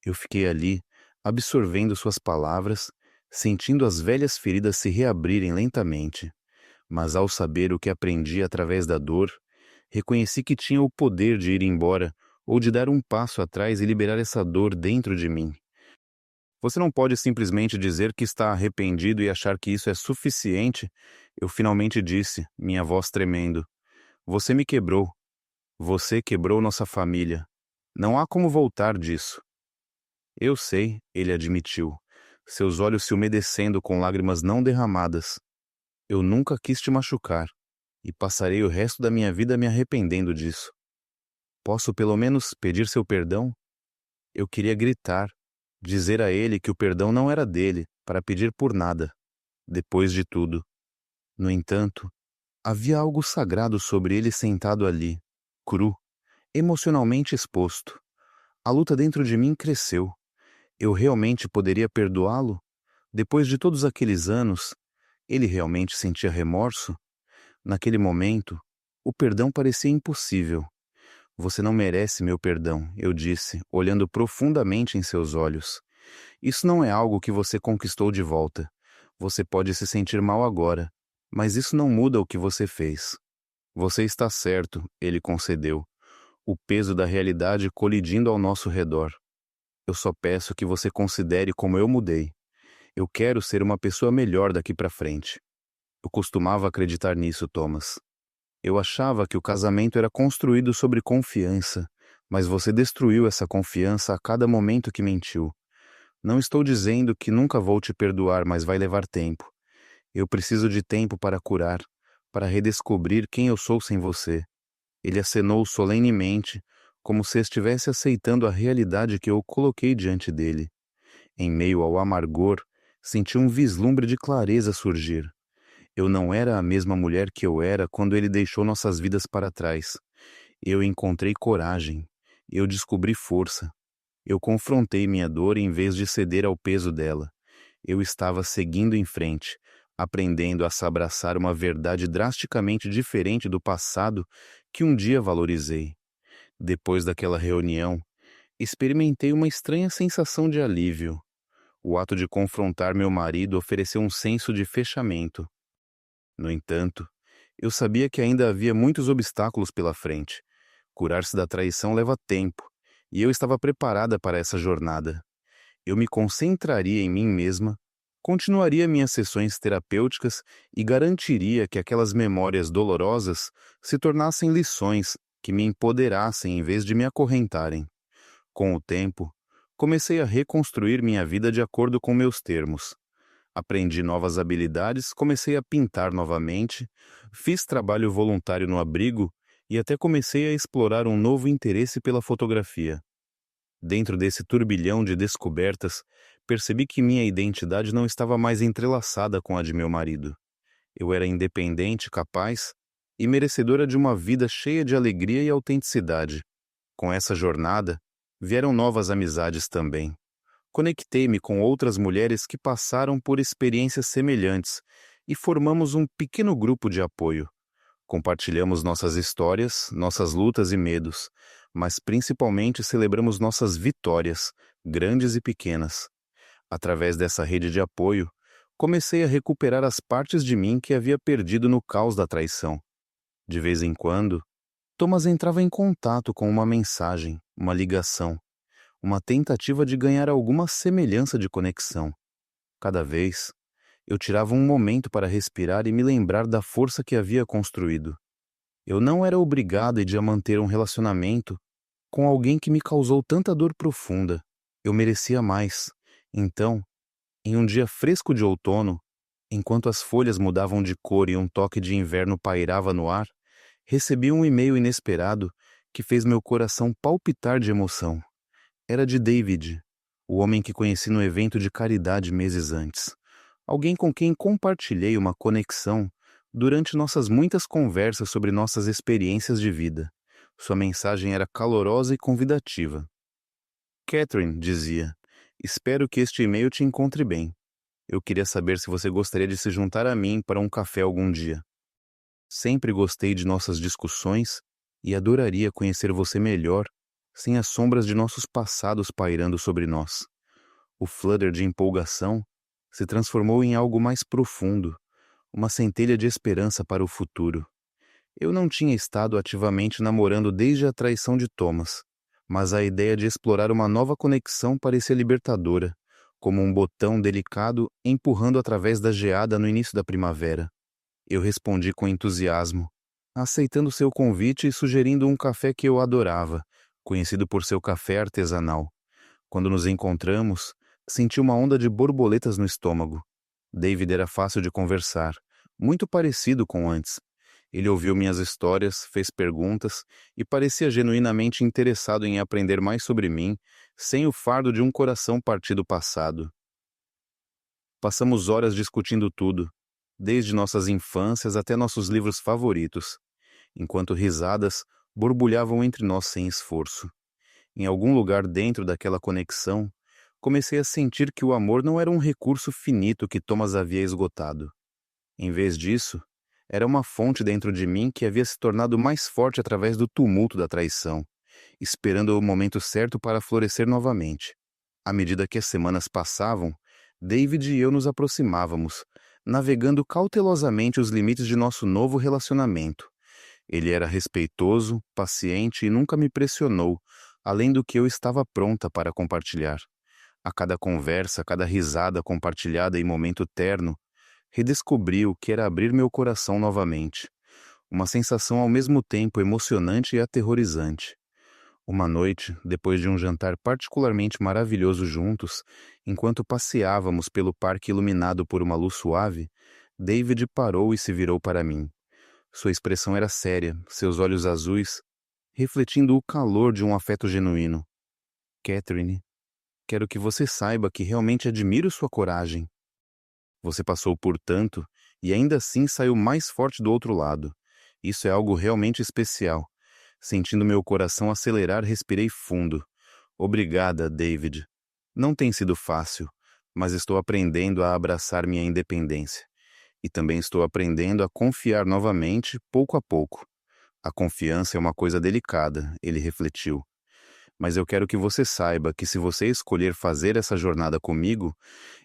S1: Eu fiquei ali, absorvendo suas palavras, sentindo as velhas feridas se reabrirem lentamente. Mas ao saber o que aprendi através da dor, reconheci que tinha o poder de ir embora ou de dar um passo atrás e liberar essa dor dentro de mim. Você não pode simplesmente dizer que está arrependido e achar que isso é suficiente, eu finalmente disse, minha voz tremendo. Você me quebrou. Você quebrou nossa família. Não há como voltar disso. Eu sei, ele admitiu, seus olhos se umedecendo com lágrimas não derramadas. Eu nunca quis te machucar, e passarei o resto da minha vida me arrependendo disso. Posso pelo menos pedir seu perdão? Eu queria gritar, Dizer a ele que o perdão não era dele, para pedir por nada, depois de tudo. No entanto, havia algo sagrado sobre ele sentado ali, cru, emocionalmente exposto. A luta dentro de mim cresceu. Eu realmente poderia perdoá-lo? Depois de todos aqueles anos, ele realmente sentia remorso? Naquele momento, o perdão parecia impossível. Você não merece meu perdão, eu disse, olhando profundamente em seus olhos. Isso não é algo que você conquistou de volta. Você pode se sentir mal agora, mas isso não muda o que você fez. Você está certo, ele concedeu, o peso da realidade colidindo ao nosso redor. Eu só peço que você considere como eu mudei. Eu quero ser uma pessoa melhor daqui para frente. Eu costumava acreditar nisso, Thomas. Eu achava que o casamento era construído sobre confiança, mas você destruiu essa confiança a cada momento que mentiu. Não estou dizendo que nunca vou te perdoar, mas vai levar tempo. Eu preciso de tempo para curar, para redescobrir quem eu sou sem você. Ele acenou solenemente, como se estivesse aceitando a realidade que eu coloquei diante dele. Em meio ao amargor, senti um vislumbre de clareza surgir. Eu não era a mesma mulher que eu era quando ele deixou nossas vidas para trás. Eu encontrei coragem. Eu descobri força. Eu confrontei minha dor em vez de ceder ao peso dela. Eu estava seguindo em frente, aprendendo a se abraçar uma verdade drasticamente diferente do passado que um dia valorizei. Depois daquela reunião, experimentei uma estranha sensação de alívio. O ato de confrontar meu marido ofereceu um senso de fechamento. No entanto, eu sabia que ainda havia muitos obstáculos pela frente. Curar-se da traição leva tempo, e eu estava preparada para essa jornada. Eu me concentraria em mim mesma, continuaria minhas sessões terapêuticas e garantiria que aquelas memórias dolorosas se tornassem lições que me empoderassem em vez de me acorrentarem. Com o tempo, comecei a reconstruir minha vida de acordo com meus termos. Aprendi novas habilidades, comecei a pintar novamente, fiz trabalho voluntário no abrigo e até comecei a explorar um novo interesse pela fotografia. Dentro desse turbilhão de descobertas, percebi que minha identidade não estava mais entrelaçada com a de meu marido. Eu era independente, capaz e merecedora de uma vida cheia de alegria e autenticidade. Com essa jornada, vieram novas amizades também. Conectei-me com outras mulheres que passaram por experiências semelhantes e formamos um pequeno grupo de apoio. Compartilhamos nossas histórias, nossas lutas e medos, mas principalmente celebramos nossas vitórias, grandes e pequenas. Através dessa rede de apoio, comecei a recuperar as partes de mim que havia perdido no caos da traição. De vez em quando, Thomas entrava em contato com uma mensagem, uma ligação, uma tentativa de ganhar alguma semelhança de conexão. Cada vez, eu tirava um momento para respirar e me lembrar da força que havia construído. Eu não era obrigado a manter um relacionamento com alguém que me causou tanta dor profunda. Eu merecia mais. Então, em um dia fresco de outono, enquanto as folhas mudavam de cor e um toque de inverno pairava no ar, recebi um e-mail inesperado que fez meu coração palpitar de emoção. Era de David, o homem que conheci no evento de caridade meses antes. Alguém com quem compartilhei uma conexão durante nossas muitas conversas sobre nossas experiências de vida. Sua mensagem era calorosa e convidativa. Catherine, dizia, espero que este e-mail te encontre bem. Eu queria saber se você gostaria de se juntar a mim para um café algum dia. Sempre gostei de nossas discussões e adoraria conhecer você melhor, sem as sombras de nossos passados pairando sobre nós. O flutter de empolgação se transformou em algo mais profundo, uma centelha de esperança para o futuro. Eu não tinha estado ativamente namorando desde a traição de Thomas, mas a ideia de explorar uma nova conexão parecia libertadora, como um botão delicado empurrando através da geada no início da primavera. Eu respondi com entusiasmo, aceitando seu convite e sugerindo um café que eu adorava, conhecido por seu café artesanal. Quando nos encontramos, senti uma onda de borboletas no estômago. David era fácil de conversar, muito parecido com antes. Ele ouviu minhas histórias, fez perguntas e parecia genuinamente interessado em aprender mais sobre mim, sem o fardo de um coração partido passado. Passamos horas discutindo tudo, desde nossas infâncias até nossos livros favoritos, enquanto risadas borbulhavam entre nós sem esforço. Em algum lugar dentro daquela conexão, comecei a sentir que o amor não era um recurso finito que Thomas havia esgotado. Em vez disso, era uma fonte dentro de mim que havia se tornado mais forte através do tumulto da traição, esperando o momento certo para florescer novamente. À medida que as semanas passavam, David e eu nos aproximávamos, navegando cautelosamente os limites de nosso novo relacionamento. Ele era respeitoso, paciente e nunca me pressionou, além do que eu estava pronta para compartilhar. A cada conversa, a cada risada compartilhada em momento terno, redescobri o que era abrir meu coração novamente. Uma sensação ao mesmo tempo emocionante e aterrorizante. Uma noite, depois de um jantar particularmente maravilhoso juntos, enquanto passeávamos pelo parque iluminado por uma luz suave, David parou e se virou para mim. Sua expressão era séria, seus olhos azuis, refletindo o calor de um afeto genuíno. Catherine, quero que você saiba que realmente admiro sua coragem. Você passou por tanto e ainda assim saiu mais forte do outro lado. Isso é algo realmente especial. Sentindo meu coração acelerar, respirei fundo. Obrigada, David. Não tem sido fácil, mas estou aprendendo a abraçar minha independência. E também estou aprendendo a confiar novamente, pouco a pouco. A confiança é uma coisa delicada, ele refletiu. Mas eu quero que você saiba que se você escolher fazer essa jornada comigo,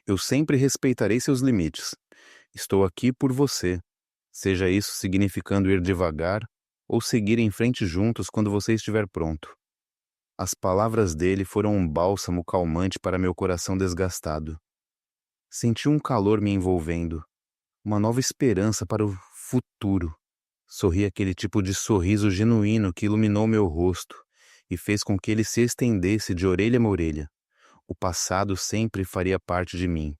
S1: eu sempre respeitarei seus limites. Estou aqui por você, seja isso significando ir devagar ou seguir em frente juntos quando você estiver pronto. As palavras dele foram um bálsamo calmante para meu coração desgastado. Senti um calor me envolvendo, uma nova esperança para o futuro. Sorri aquele tipo de sorriso genuíno que iluminou meu rosto e fez com que ele se estendesse de orelha a orelha. O passado sempre faria parte de mim,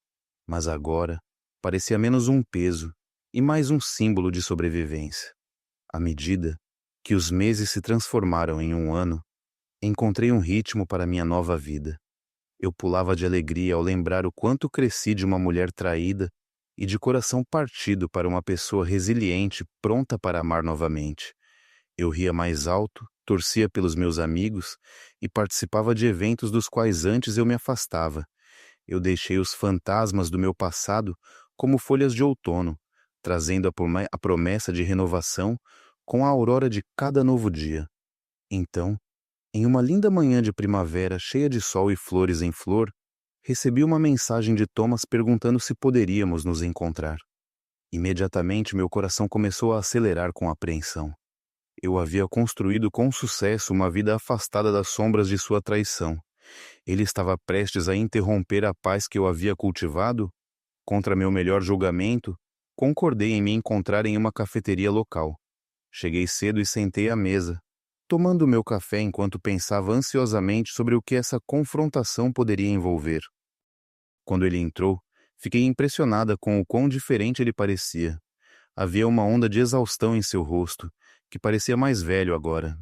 S1: mas agora parecia menos um peso e mais um símbolo de sobrevivência. À medida que os meses se transformaram em um ano, encontrei um ritmo para minha nova vida. Eu pulava de alegria ao lembrar o quanto cresci de uma mulher traída e de coração partido para uma pessoa resiliente, pronta para amar novamente. Eu ria mais alto, torcia pelos meus amigos e participava de eventos dos quais antes eu me afastava. Eu deixei os fantasmas do meu passado como folhas de outono, trazendo a promessa de renovação com a aurora de cada novo dia. Então, em uma linda manhã de primavera cheia de sol e flores em flor, recebi uma mensagem de Thomas perguntando se poderíamos nos encontrar. Imediatamente meu coração começou a acelerar com apreensão. Eu havia construído com sucesso uma vida afastada das sombras de sua traição. Ele estava prestes a interromper a paz que eu havia cultivado? Contra meu melhor julgamento, concordei em me encontrar em uma cafeteria local. Cheguei cedo e sentei à mesa, tomando meu café enquanto pensava ansiosamente sobre o que essa confrontação poderia envolver. Quando ele entrou, fiquei impressionada com o quão diferente ele parecia. Havia uma onda de exaustão em seu rosto, que parecia mais velho agora.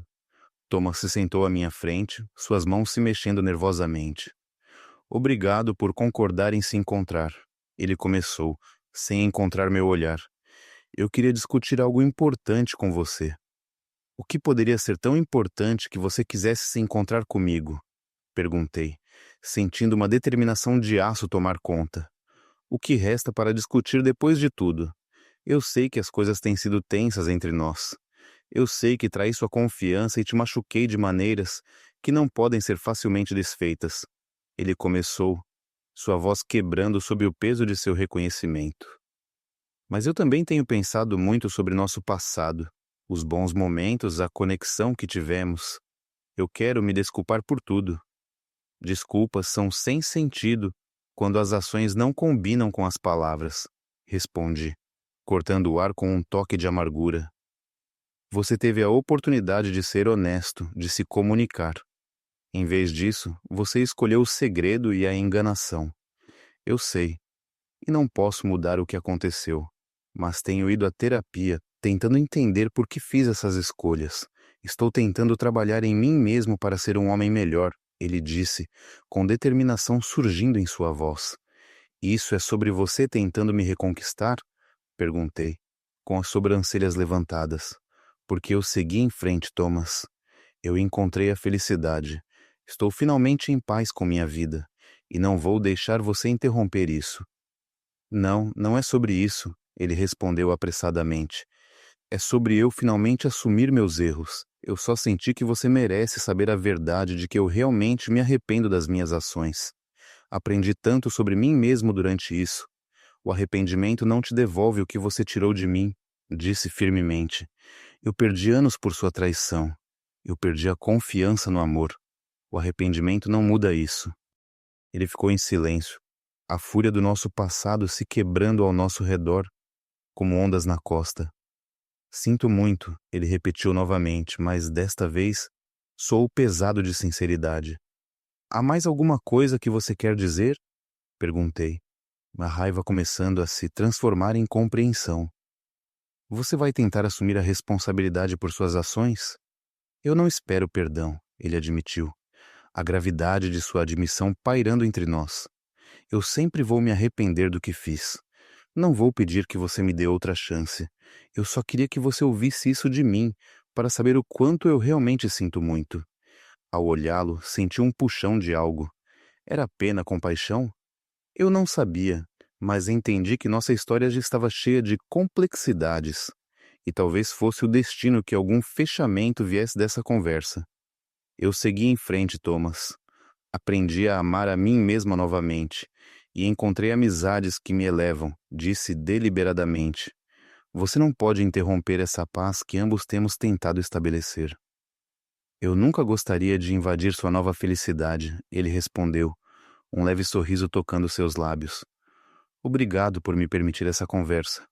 S1: Thomas se sentou à minha frente, suas mãos se mexendo nervosamente. Obrigado por concordar em se encontrar. Ele começou, sem encontrar meu olhar. Eu queria discutir algo importante com você. O que poderia ser tão importante que você quisesse se encontrar comigo? Perguntei, sentindo uma determinação de aço tomar conta. O que resta para discutir depois de tudo? Eu sei que as coisas têm sido tensas entre nós. Eu sei que traí sua confiança e te machuquei de maneiras que não podem ser facilmente desfeitas. Ele começou, sua voz quebrando sob o peso de seu reconhecimento. Mas eu também tenho pensado muito sobre nosso passado, os bons momentos, a conexão que tivemos. Eu quero me desculpar por tudo. Desculpas são sem sentido quando as ações não combinam com as palavras, respondi, cortando o ar com um toque de amargura. Você teve a oportunidade de ser honesto, de se comunicar. Em vez disso, você escolheu o segredo e a enganação. Eu sei, e não posso mudar o que aconteceu, mas tenho ido à terapia tentando entender por que fiz essas escolhas. Estou tentando trabalhar em mim mesmo para ser um homem melhor, ele disse, com determinação surgindo em sua voz. Isso é sobre você tentando me reconquistar? Perguntei, com as sobrancelhas levantadas. Porque eu segui em frente, Thomas. Eu encontrei a felicidade. Estou finalmente em paz com minha vida. E não vou deixar você interromper isso. Não, não é sobre isso, ele respondeu apressadamente. É sobre eu finalmente assumir meus erros. Eu só senti que você merece saber a verdade de que eu realmente me arrependo das minhas ações. Aprendi tanto sobre mim mesmo durante isso. O arrependimento não te devolve o que você tirou de mim, disse firmemente. Eu perdi anos por sua traição. Eu perdi a confiança no amor. O arrependimento não muda isso. Ele ficou em silêncio, a fúria do nosso passado se quebrando ao nosso redor, como ondas na costa. Sinto muito, ele repetiu novamente, mas desta vez sou pesado de sinceridade. Há mais alguma coisa que você quer dizer? Perguntei, a raiva começando a se transformar em compreensão. Você vai tentar assumir a responsabilidade por suas ações? Eu não espero perdão, ele admitiu, a gravidade de sua admissão pairando entre nós. Eu sempre vou me arrepender do que fiz. Não vou pedir que você me dê outra chance. Eu só queria que você ouvisse isso de mim, para saber o quanto eu realmente sinto muito. Ao olhá-lo, senti um puxão de algo. Era pena, compaixão? Eu não sabia, mas entendi que nossa história já estava cheia de complexidades. E talvez fosse o destino que algum fechamento viesse dessa conversa. Eu segui em frente, Thomas. Aprendi a amar a mim mesma novamente. E encontrei amizades que me elevam, disse deliberadamente. Você não pode interromper essa paz que ambos temos tentado estabelecer. Eu nunca gostaria de invadir sua nova felicidade, ele respondeu, um leve sorriso tocando seus lábios. Obrigado por me permitir essa conversa.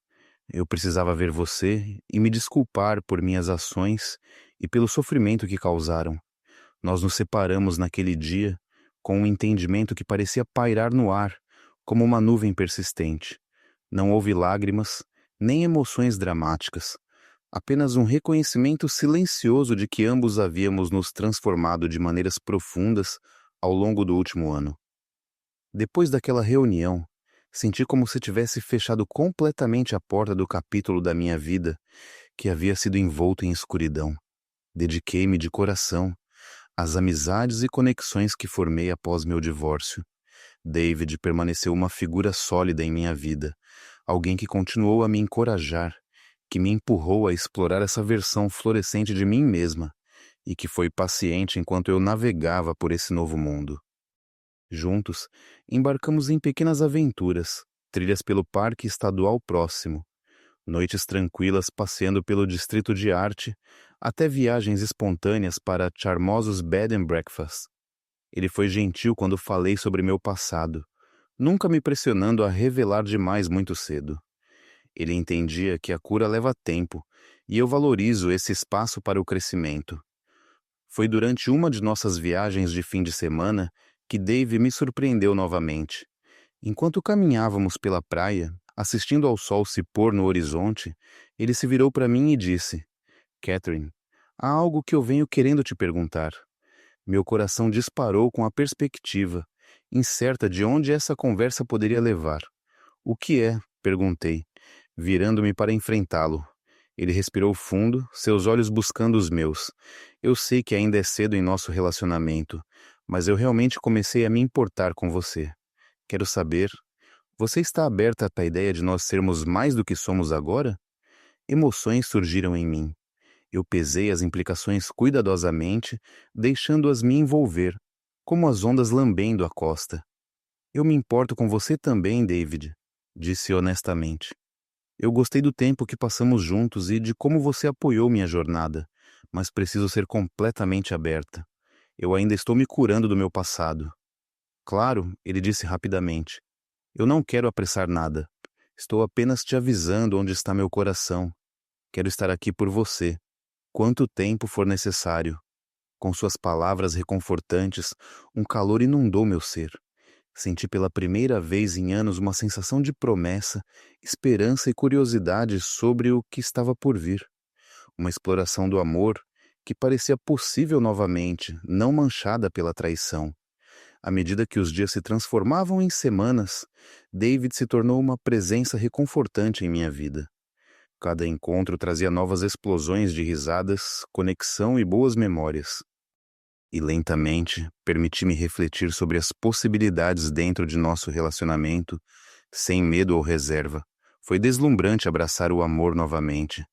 S1: Eu precisava ver você e me desculpar por minhas ações e pelo sofrimento que causaram. Nós nos separamos naquele dia com um entendimento que parecia pairar no ar, como uma nuvem persistente. Não houve lágrimas, nem emoções dramáticas. Apenas um reconhecimento silencioso de que ambos havíamos nos transformado de maneiras profundas ao longo do último ano. Depois daquela reunião, senti como se tivesse fechado completamente a porta do capítulo da minha vida que havia sido envolto em escuridão. Dediquei-me de coração às amizades e conexões que formei após meu divórcio. David permaneceu uma figura sólida em minha vida, alguém que continuou a me encorajar, que me empurrou a explorar essa versão florescente de mim mesma e que foi paciente enquanto eu navegava por esse novo mundo. Juntos, embarcamos em pequenas aventuras, trilhas pelo parque estadual próximo, noites tranquilas passeando pelo distrito de arte, até viagens espontâneas para charmosos bed and breakfast. Ele foi gentil quando falei sobre meu passado, nunca me pressionando a revelar demais muito cedo. Ele entendia que a cura leva tempo, e eu valorizo esse espaço para o crescimento. Foi durante uma de nossas viagens de fim de semana que Dave me surpreendeu novamente. Enquanto caminhávamos pela praia, assistindo ao sol se pôr no horizonte, ele se virou para mim e disse: Catherine, há algo que eu venho querendo te perguntar. Meu coração disparou com a perspectiva, incerta de onde essa conversa poderia levar. O que é? Perguntei, virando-me para enfrentá-lo. Ele respirou fundo, seus olhos buscando os meus. Eu sei que ainda é cedo em nosso relacionamento, mas eu realmente comecei a me importar com você. Quero saber, você está aberta à ideia de nós sermos mais do que somos agora? Emoções surgiram em mim. Eu pesei as implicações cuidadosamente, deixando-as me envolver, como as ondas lambendo a costa. Eu me importo com você também, David, disse honestamente. Eu gostei do tempo que passamos juntos e de como você apoiou minha jornada, mas preciso ser completamente aberta. Eu ainda estou me curando do meu passado. Claro, ele disse rapidamente. Eu não quero apressar nada. Estou apenas te avisando onde está meu coração. Quero estar aqui por você, quanto tempo for necessário. Com suas palavras reconfortantes, um calor inundou meu ser. Senti pela primeira vez em anos uma sensação de promessa, esperança e curiosidade sobre o que estava por vir. Uma exploração do amor que parecia possível novamente, não manchada pela traição. À medida que os dias se transformavam em semanas, David se tornou uma presença reconfortante em minha vida. Cada encontro trazia novas explosões de risadas, conexão e boas memórias. E lentamente permiti-me refletir sobre as possibilidades dentro de nosso relacionamento, sem medo ou reserva. Foi deslumbrante abraçar o amor novamente.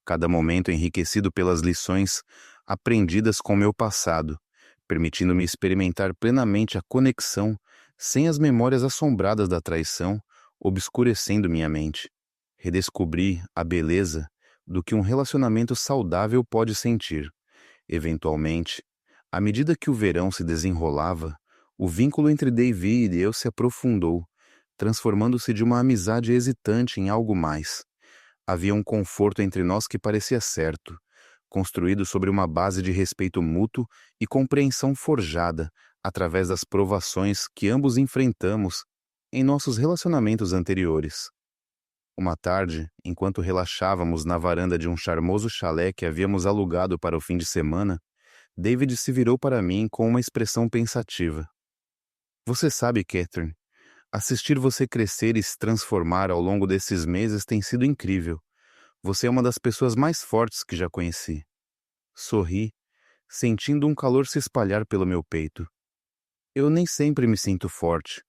S1: Cada momento enriquecido pelas lições aprendidas com meu passado, permitindo-me experimentar plenamente a conexão sem as memórias assombradas da traição obscurecendo minha mente. Redescobri a beleza do que um relacionamento saudável pode sentir. Eventualmente, à medida que o verão se desenrolava, o vínculo entre David e eu se aprofundou, transformando-se de uma amizade hesitante em algo mais. Havia um conforto entre nós que parecia certo, construído sobre uma base de respeito mútuo e compreensão forjada através das provações que ambos enfrentamos em nossos relacionamentos anteriores. Uma tarde, enquanto relaxávamos na varanda de um charmoso chalé que havíamos alugado para o fim de semana, David se virou para mim com uma expressão pensativa. Você sabe, Catherine, assistir você crescer e se transformar ao longo desses meses tem sido incrível. Você é uma das pessoas mais fortes que já conheci. Sorri, sentindo um calor se espalhar pelo meu peito. Eu nem sempre me sinto forte.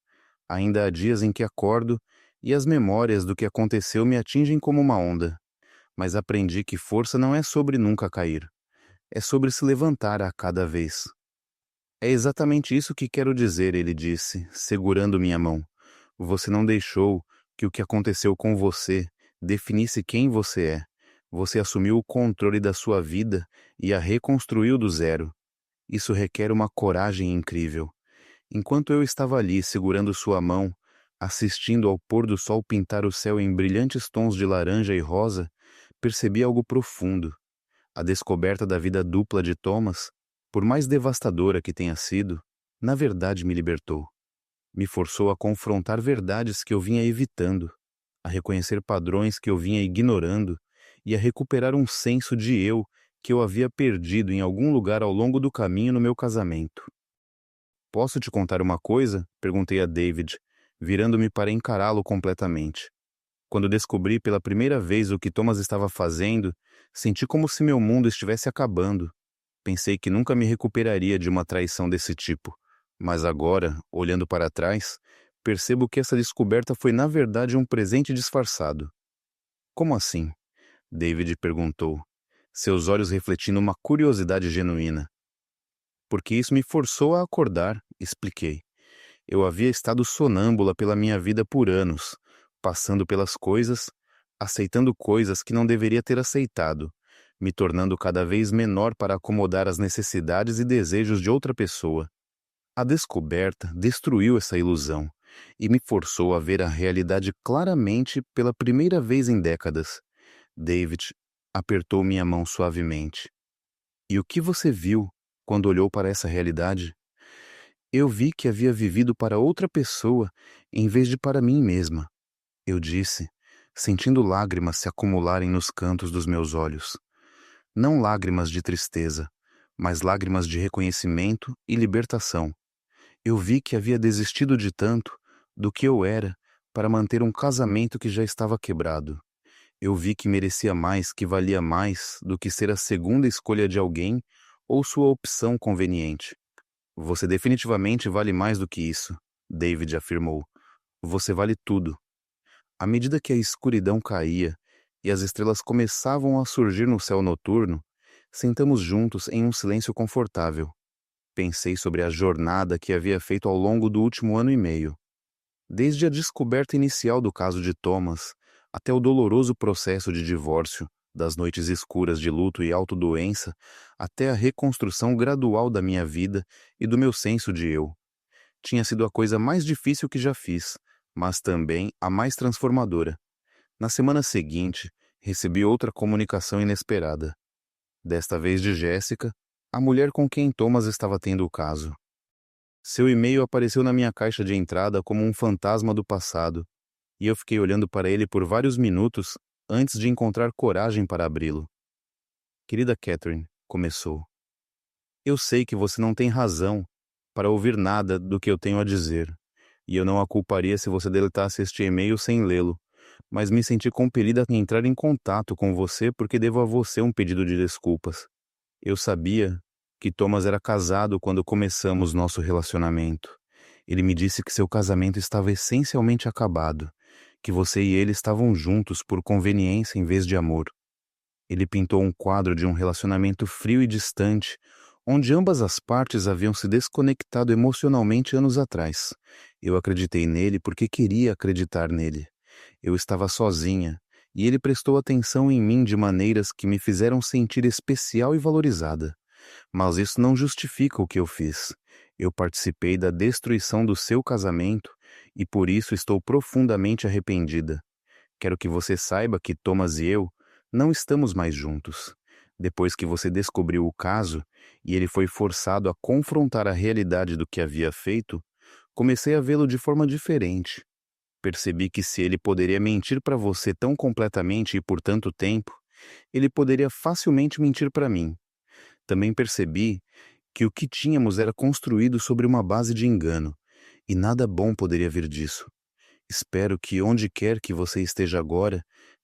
S1: Ainda há dias em que acordo e as memórias do que aconteceu me atingem como uma onda. Mas aprendi que força não é sobre nunca cair. É sobre se levantar a cada vez. É exatamente isso que quero dizer, ele disse, segurando minha mão. Você não deixou que o que aconteceu com você definisse quem você é. Você assumiu o controle da sua vida e a reconstruiu do zero. Isso requer uma coragem incrível. Enquanto eu estava ali segurando sua mão, assistindo ao pôr do sol pintar o céu em brilhantes tons de laranja e rosa, percebi algo profundo. A descoberta da vida dupla de Thomas, por mais devastadora que tenha sido, na verdade me libertou. Me forçou a confrontar verdades que eu vinha evitando, a reconhecer padrões que eu vinha ignorando e a recuperar um senso de eu que eu havia perdido em algum lugar ao longo do caminho no meu casamento. Posso te contar uma coisa? Perguntei a David, virando-me para encará-lo completamente. Quando descobri pela primeira vez o que Thomas estava fazendo, senti como se meu mundo estivesse acabando. Pensei que nunca me recuperaria de uma traição desse tipo. Mas agora, olhando para trás, percebo que essa descoberta foi na verdade um presente disfarçado. Como assim? David perguntou, seus olhos refletindo uma curiosidade genuína. Porque isso me forçou a acordar, expliquei. Eu havia estado sonâmbula pela minha vida por anos, passando pelas coisas, aceitando coisas que não deveria ter aceitado, me tornando cada vez menor para acomodar as necessidades e desejos de outra pessoa. A descoberta destruiu essa ilusão e me forçou a ver a realidade claramente pela primeira vez em décadas. David apertou minha mão suavemente. E o que você viu quando olhou para essa realidade? Eu vi que havia vivido para outra pessoa em vez de para mim mesma, eu disse, sentindo lágrimas se acumularem nos cantos dos meus olhos. Não lágrimas de tristeza, mas lágrimas de reconhecimento e libertação. Eu vi que havia desistido de tanto, do que eu era, para manter um casamento que já estava quebrado. Eu vi que merecia mais, que valia mais do que ser a segunda escolha de alguém ou sua opção conveniente. Você definitivamente vale mais do que isso, David afirmou. Você vale tudo. À medida que a escuridão caía e as estrelas começavam a surgir no céu noturno, sentamos juntos em um silêncio confortável. Pensei sobre a jornada que havia feito ao longo do último ano e meio. Desde a descoberta inicial do caso de Thomas, até o doloroso processo de divórcio, das noites escuras de luto e autodoença, até a reconstrução gradual da minha vida e do meu senso de eu. Tinha sido a coisa mais difícil que já fiz, mas também a mais transformadora. Na semana seguinte, recebi outra comunicação inesperada. Desta vez de Jéssica, a mulher com quem Thomas estava tendo o caso. Seu e-mail apareceu na minha caixa de entrada como um fantasma do passado, e eu fiquei olhando para ele por vários minutos antes de encontrar coragem para abri-lo. Querida Catherine, começou. Eu sei que você não tem razão para ouvir nada do que eu tenho a dizer, e eu não a culparia se você deletasse este e-mail sem lê-lo, mas me senti compelida a entrar em contato com você porque devo a você um pedido de desculpas. Eu sabia que Thomas era casado quando começamos nosso relacionamento. Ele me disse que seu casamento estava essencialmente acabado, que você e ele estavam juntos por conveniência em vez de amor. Ele pintou um quadro de um relacionamento frio e distante, onde ambas as partes haviam se desconectado emocionalmente anos atrás. Eu acreditei nele porque queria acreditar nele. Eu estava sozinha, e ele prestou atenção em mim de maneiras que me fizeram sentir especial e valorizada. Mas isso não justifica o que eu fiz. Eu participei da destruição do seu casamento e por isso estou profundamente arrependida. Quero que você saiba que Thomas e eu não estamos mais juntos. Depois que você descobriu o caso e ele foi forçado a confrontar a realidade do que havia feito, comecei a vê-lo de forma diferente. Percebi que se ele poderia mentir para você tão completamente e por tanto tempo, ele poderia facilmente mentir para mim. Também percebi que o que tínhamos era construído sobre uma base de engano, e nada bom poderia vir disso. Espero que, onde quer que você esteja agora,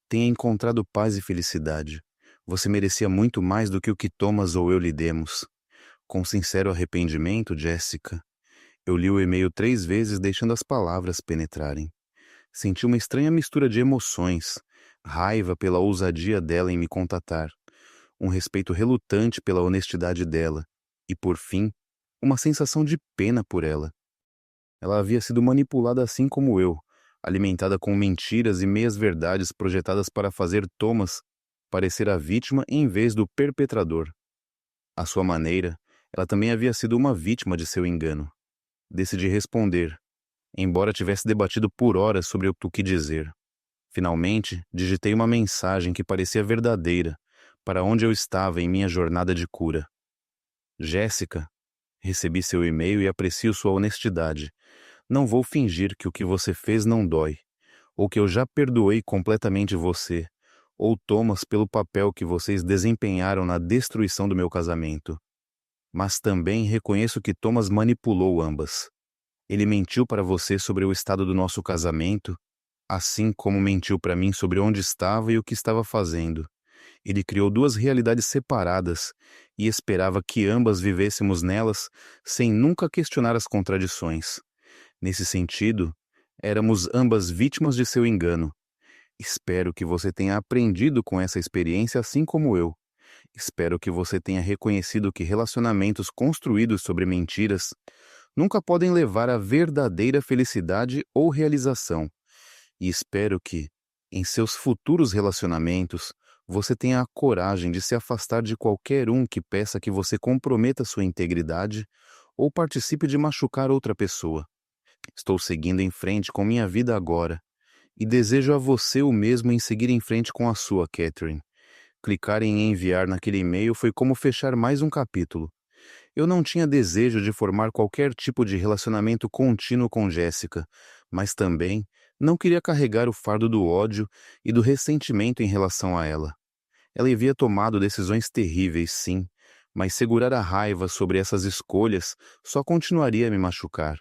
S1: tenha encontrado paz e felicidade. Você merecia muito mais do que o que Thomas ou eu lhe demos. Com sincero arrependimento, Jessica. Eu li o e-mail 3 vezes, deixando as palavras penetrarem. Senti uma estranha mistura de emoções, raiva pela ousadia dela em me contatar, um respeito relutante pela honestidade dela, e, por fim, uma sensação de pena por ela. Ela havia sido manipulada assim como eu, alimentada com mentiras e meias-verdades projetadas para fazer Thomas parecer a vítima em vez do perpetrador. À sua maneira, ela também havia sido uma vítima de seu engano. Decidi responder, embora tivesse debatido por horas sobre o que dizer. Finalmente, digitei uma mensagem que parecia verdadeira, para onde eu estava em minha jornada de cura. Jéssica, recebi seu e-mail e aprecio sua honestidade. Não vou fingir que o que você fez não dói, ou que eu já perdoei completamente você, ou Thomas pelo papel que vocês desempenharam na destruição do meu casamento. Mas também reconheço que Thomas manipulou ambas. Ele mentiu para você sobre o estado do nosso casamento, assim como mentiu para mim sobre onde estava e o que estava fazendo. Ele criou duas realidades separadas e esperava que ambas vivêssemos nelas sem nunca questionar as contradições. Nesse sentido, éramos ambas vítimas de seu engano. Espero que você tenha aprendido com essa experiência assim como eu. Espero que você tenha reconhecido que relacionamentos construídos sobre mentiras nunca podem levar à verdadeira felicidade ou realização. E espero que, em seus futuros relacionamentos, você tenha a coragem de se afastar de qualquer um que peça que você comprometa sua integridade ou participe de machucar outra pessoa. Estou seguindo em frente com minha vida agora e desejo a você o mesmo em seguir em frente com a sua, Catherine. Clicar em enviar naquele e-mail foi como fechar mais um capítulo. Eu não tinha desejo de formar qualquer tipo de relacionamento contínuo com Jéssica, mas também não queria carregar o fardo do ódio e do ressentimento em relação a ela. Ela havia tomado decisões terríveis, sim, mas segurar a raiva sobre essas escolhas só continuaria a me machucar.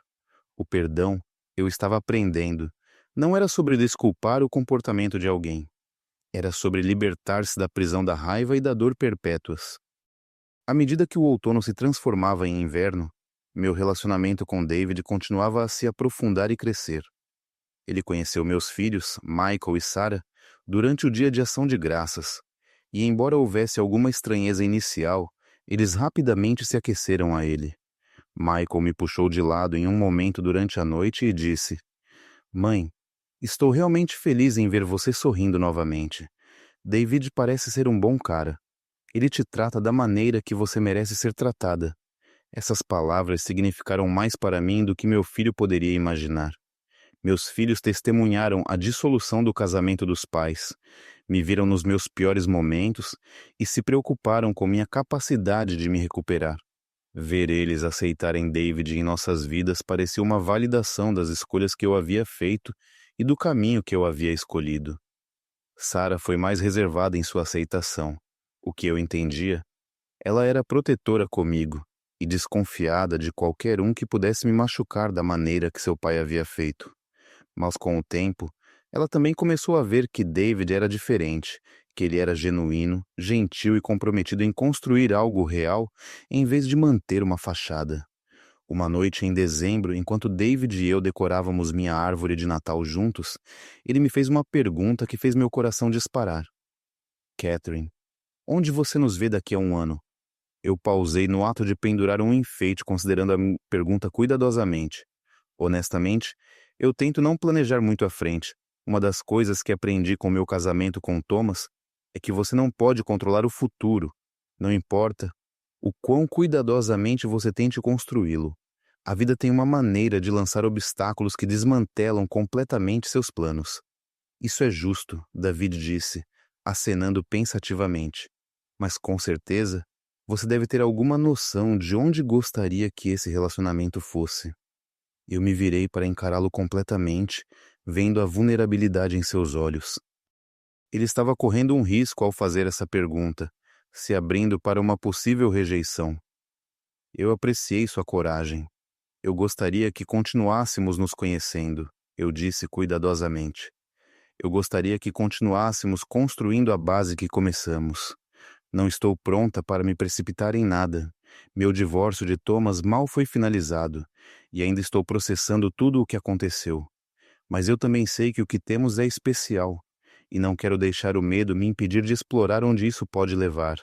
S1: O perdão, eu estava aprendendo, não era sobre desculpar o comportamento de alguém. Era sobre libertar-se da prisão da raiva e da dor perpétuas. À medida que o outono se transformava em inverno, meu relacionamento com David continuava a se aprofundar e crescer. Ele conheceu meus filhos, Michael e Sarah, durante o dia de ação de graças, e embora houvesse alguma estranheza inicial, eles rapidamente se aqueceram a ele. Michael me puxou de lado em um momento durante a noite e disse: Mãe, estou realmente feliz em ver você sorrindo novamente. David parece ser um bom cara. Ele te trata da maneira que você merece ser tratada. Essas palavras significaram mais para mim do que meu filho poderia imaginar. Meus filhos testemunharam a dissolução do casamento dos pais, me viram nos meus piores momentos e se preocuparam com minha capacidade de me recuperar. Ver eles aceitarem David em nossas vidas parecia uma validação das escolhas que eu havia feito e do caminho que eu havia escolhido. Sarah foi mais reservada em sua aceitação. O que eu entendia, ela era protetora comigo e desconfiada de qualquer um que pudesse me machucar da maneira que seu pai havia feito. Mas com o tempo, ela também começou a ver que David era diferente, que ele era genuíno, gentil e comprometido em construir algo real em vez de manter uma fachada. Uma noite em dezembro, enquanto David e eu decorávamos minha árvore de Natal juntos, ele me fez uma pergunta que fez meu coração disparar. Catherine, onde você nos vê daqui a um ano? Eu pausei no ato de pendurar um enfeite, considerando a pergunta cuidadosamente. Honestamente, eu tento não planejar muito à frente. Uma das coisas que aprendi com meu casamento com Thomas é que você não pode controlar o futuro, não importa o quão cuidadosamente você tente construí-lo. A vida tem uma maneira de lançar obstáculos que desmantelam completamente seus planos. Isso é justo, David disse, acenando pensativamente. Mas com certeza, você deve ter alguma noção de onde gostaria que esse relacionamento fosse. Eu me virei para encará-lo completamente, vendo a vulnerabilidade em seus olhos. Ele estava correndo um risco ao fazer essa pergunta, se abrindo para uma possível rejeição. Eu apreciei sua coragem. Eu gostaria que continuássemos nos conhecendo, eu disse cuidadosamente. Eu gostaria que continuássemos construindo a base que começamos. Não estou pronta para me precipitar em nada. Meu divórcio de Thomas mal foi finalizado e ainda estou processando tudo o que aconteceu. Mas eu também sei que o que temos é especial e não quero deixar o medo me impedir de explorar onde isso pode levar.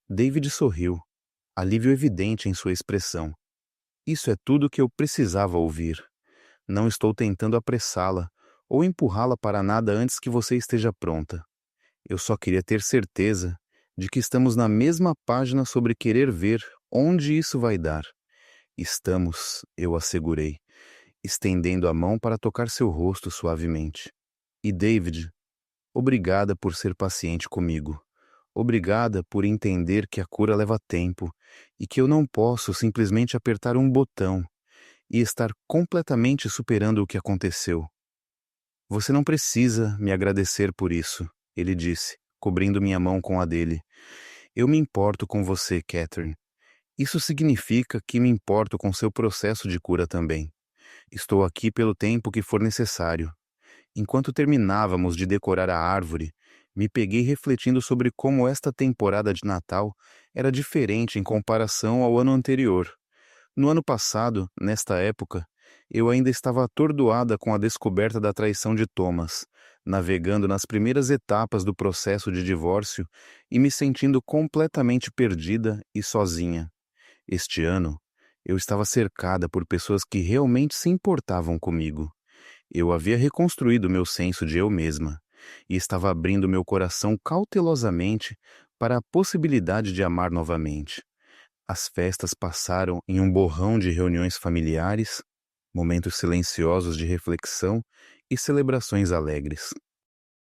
S1: David sorriu, alívio evidente em sua expressão. Isso é tudo que eu precisava ouvir. Não estou tentando apressá-la ou empurrá-la para nada antes que você esteja pronta. Eu só queria ter certeza de que estamos na mesma página sobre querer ver onde isso vai dar. Estamos, eu assegurei, estendendo a mão para tocar seu rosto suavemente. E David, obrigada por ser paciente comigo. Obrigada por entender que a cura leva tempo e que eu não posso simplesmente apertar um botão e estar completamente superando o que aconteceu. Você não precisa me agradecer por isso, ele disse, cobrindo minha mão com a dele. Eu me importo com você, Catherine. Isso significa que me importo com seu processo de cura também. Estou aqui pelo tempo que for necessário. Enquanto terminávamos de decorar a árvore, me peguei refletindo sobre como esta temporada de Natal era diferente em comparação ao ano anterior. No ano passado, nesta época, eu ainda estava atordoada com a descoberta da traição de Thomas, navegando nas primeiras etapas do processo de divórcio e me sentindo completamente perdida e sozinha. Este ano, eu estava cercada por pessoas que realmente se importavam comigo. Eu havia reconstruído meu senso de eu mesma e estava abrindo meu coração cautelosamente para a possibilidade de amar novamente. As festas passaram em um borrão de reuniões familiares, momentos silenciosos de reflexão e celebrações alegres.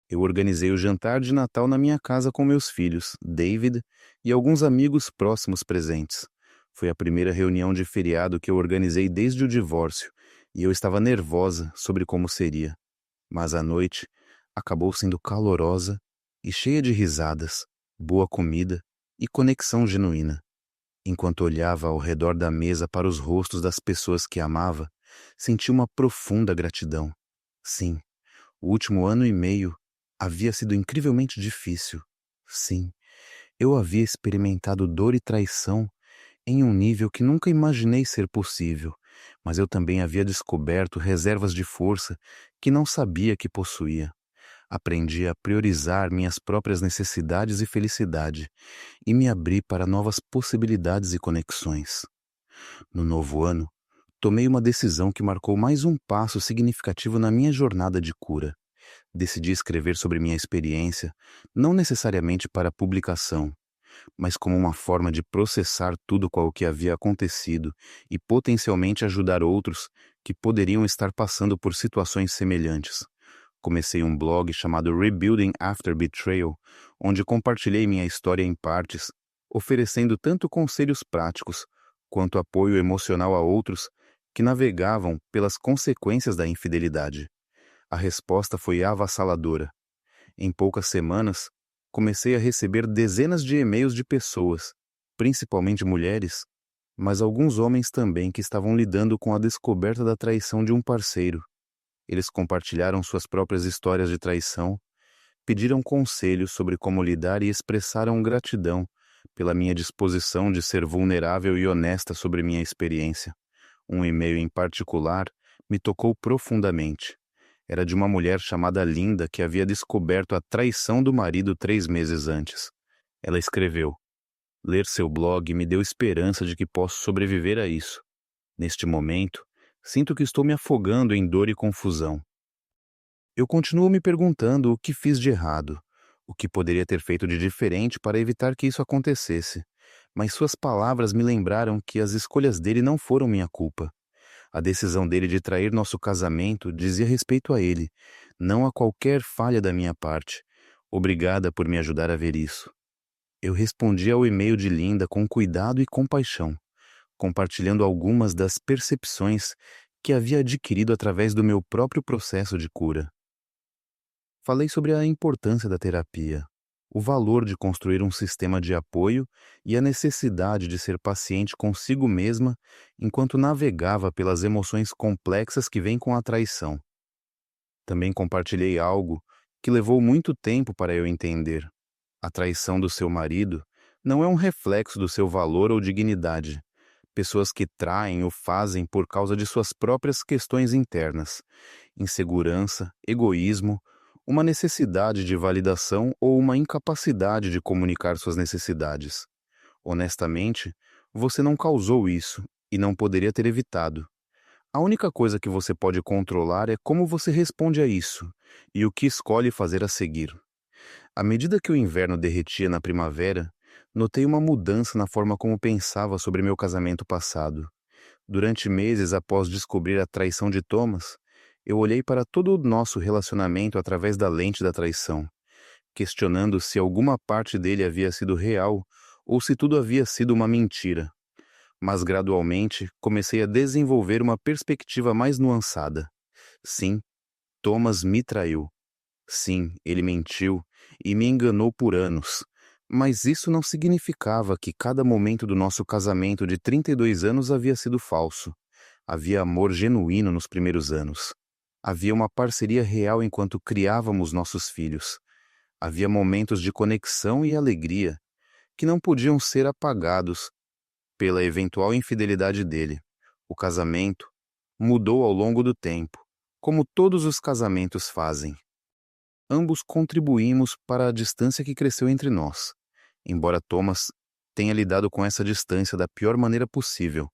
S1: Eu organizei o jantar de Natal na minha casa com meus filhos, David, e alguns amigos próximos presentes. Foi a primeira reunião de feriado que eu organizei desde o divórcio, e eu estava nervosa sobre como seria. Mas a noite acabou sendo calorosa e cheia de risadas, boa comida e conexão genuína. Enquanto olhava ao redor da mesa para os rostos das pessoas que amava, senti uma profunda gratidão. Sim, o último ano e meio havia sido incrivelmente difícil. Sim, eu havia experimentado dor e traição em um nível que nunca imaginei ser possível, mas eu também havia descoberto reservas de força que não sabia que possuía. Aprendi a priorizar minhas próprias necessidades e felicidade e me abri para novas possibilidades e conexões. No novo ano, tomei uma decisão que marcou mais um passo significativo na minha jornada de cura. Decidi escrever sobre minha experiência, não necessariamente para publicação, mas como uma forma de processar tudo com o que havia acontecido e potencialmente ajudar outros que poderiam estar passando por situações semelhantes. Comecei um blog chamado Rebuilding After Betrayal, onde compartilhei minha história em partes, oferecendo tanto conselhos práticos quanto apoio emocional a outros que navegavam pelas consequências da infidelidade. A resposta foi avassaladora. Em poucas semanas, comecei a receber dezenas de e-mails de pessoas, principalmente mulheres, mas alguns homens também que estavam lidando com a descoberta da traição de um parceiro. Eles compartilharam suas próprias histórias de traição, pediram conselhos sobre como lidar e expressaram gratidão pela minha disposição de ser vulnerável e honesta sobre minha experiência. Um e-mail em particular me tocou profundamente. Era de uma mulher chamada Linda que havia descoberto a traição do marido 3 meses antes. Ela escreveu: "Ler seu blog me deu esperança de que posso sobreviver a isso. Neste momento, sinto que estou me afogando em dor e confusão. Eu continuo me perguntando o que fiz de errado, o que poderia ter feito de diferente para evitar que isso acontecesse, mas suas palavras me lembraram que as escolhas dele não foram minha culpa. A decisão dele de trair nosso casamento dizia respeito a ele, não a qualquer falha da minha parte. Obrigada por me ajudar a ver isso." Eu respondi ao e-mail de Linda com cuidado e compaixão, compartilhando algumas das percepções que havia adquirido através do meu próprio processo de cura. Falei sobre a importância da terapia, o valor de construir um sistema de apoio e a necessidade de ser paciente consigo mesma enquanto navegava pelas emoções complexas que vêm com a traição. Também compartilhei algo que levou muito tempo para eu entender. A traição do seu marido não é um reflexo do seu valor ou dignidade. Pessoas que traem o fazem por causa de suas próprias questões internas: insegurança, egoísmo, uma necessidade de validação ou uma incapacidade de comunicar suas necessidades. Honestamente, você não causou isso e não poderia ter evitado. A única coisa que você pode controlar é como você responde a isso e o que escolhe fazer a seguir. À medida que o inverno derretia na primavera, notei uma mudança na forma como pensava sobre meu casamento passado. Durante meses após descobrir a traição de Thomas, eu olhei para todo o nosso relacionamento através da lente da traição, questionando se alguma parte dele havia sido real ou se tudo havia sido uma mentira. Mas gradualmente comecei a desenvolver uma perspectiva mais nuançada. Sim, Thomas me traiu. Sim, ele mentiu e me enganou por anos. Mas isso não significava que cada momento do nosso casamento de 32 anos havia sido falso. Havia amor genuíno nos primeiros anos. Havia uma parceria real enquanto criávamos nossos filhos. Havia momentos de conexão e alegria que não podiam ser apagados pela eventual infidelidade dele. O casamento mudou ao longo do tempo, como todos os casamentos fazem. Ambos contribuímos para a distância que cresceu entre nós, embora Thomas tenha lidado com essa distância da pior maneira possível.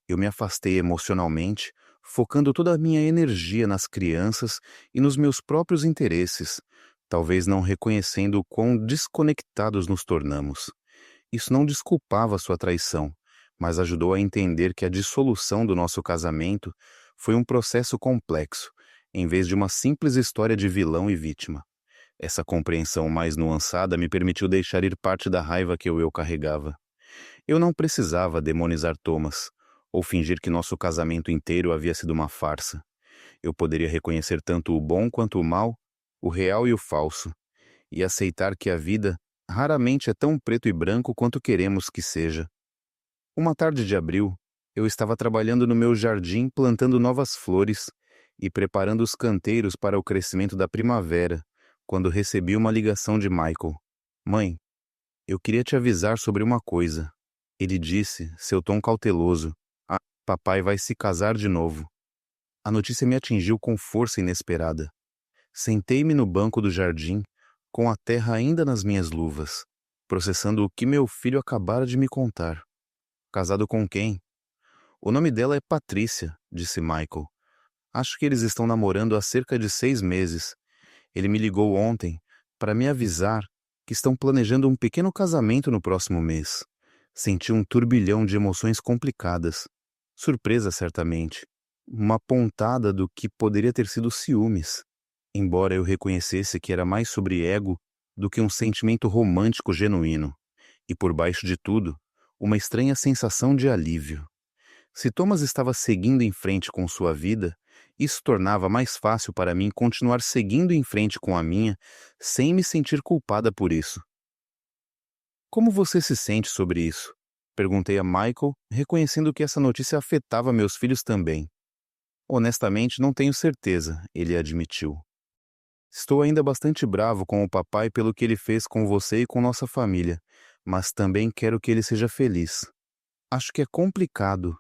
S1: Eu me afastei emocionalmente, focando toda a minha energia nas crianças e nos meus próprios interesses, talvez não reconhecendo o quão desconectados nos tornamos. Isso não desculpava sua traição, mas ajudou a entender que a dissolução do nosso casamento foi um processo complexo, em vez de uma simples história de vilão e vítima. Essa compreensão mais nuançada me permitiu deixar ir parte da raiva que eu carregava. Eu não precisava demonizar Thomas, ou fingir que nosso casamento inteiro havia sido uma farsa. Eu poderia reconhecer tanto o bom quanto o mal, o real e o falso, e aceitar que a vida raramente é tão preto e branco quanto queremos que seja. Uma tarde de abril, eu estava trabalhando no meu jardim plantando novas flores e preparando os canteiros para o crescimento da primavera, quando recebi uma ligação de Michael. "Mãe, eu queria te avisar sobre uma coisa." Ele disse, seu tom cauteloso. "Ah, papai vai se casar de novo." A notícia me atingiu com força inesperada. Sentei-me no banco do jardim, com a terra ainda nas minhas luvas, processando o que meu filho acabara de me contar. "Casado com quem?" "O nome dela é Patrícia", disse Michael. "Acho que eles estão namorando há cerca de 6 meses. Ele me ligou ontem para me avisar que estão planejando um pequeno casamento no próximo mês." Senti um turbilhão de emoções complicadas. Surpresa, certamente. Uma pontada do que poderia ter sido ciúmes. Embora eu reconhecesse que era mais sobre ego do que um sentimento romântico genuíno. E por baixo de tudo, uma estranha sensação de alívio. Se Thomas estava seguindo em frente com sua vida, isso tornava mais fácil para mim continuar seguindo em frente com a minha, sem me sentir culpada por isso. Como você se sente sobre isso? Perguntei a Michael, reconhecendo que essa notícia afetava meus filhos também. Honestamente, não tenho certeza, ele admitiu. Estou ainda bastante bravo com o papai pelo que ele fez com você e com nossa família, mas também quero que ele seja feliz. Acho que é complicado.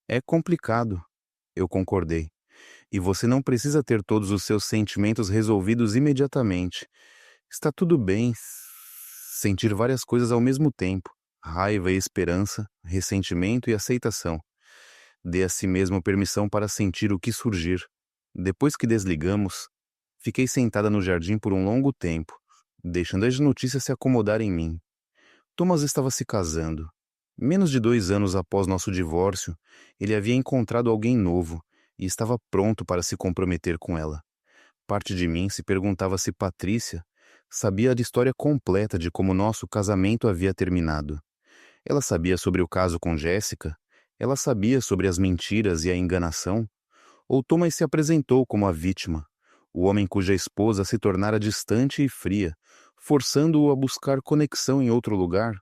S1: É complicado, eu concordei. E você não precisa ter todos os seus sentimentos resolvidos imediatamente. Está tudo bem sentir várias coisas ao mesmo tempo: raiva e esperança, ressentimento e aceitação. Dê a si mesmo permissão para sentir o que surgir. Depois que desligamos, fiquei sentada no jardim por um longo tempo, deixando as notícias se acomodar em mim. Thomas estava se casando. Menos de 2 anos após nosso divórcio, ele havia encontrado alguém novo e estava pronto para se comprometer com ela. Parte de mim se perguntava se Patrícia sabia a história completa de como nosso casamento havia terminado. Ela sabia sobre o caso com Jéssica? Ela sabia sobre as mentiras e a enganação? Ou Thomas se apresentou como a vítima, o homem cuja esposa se tornara distante e fria, forçando-o a buscar conexão em outro lugar?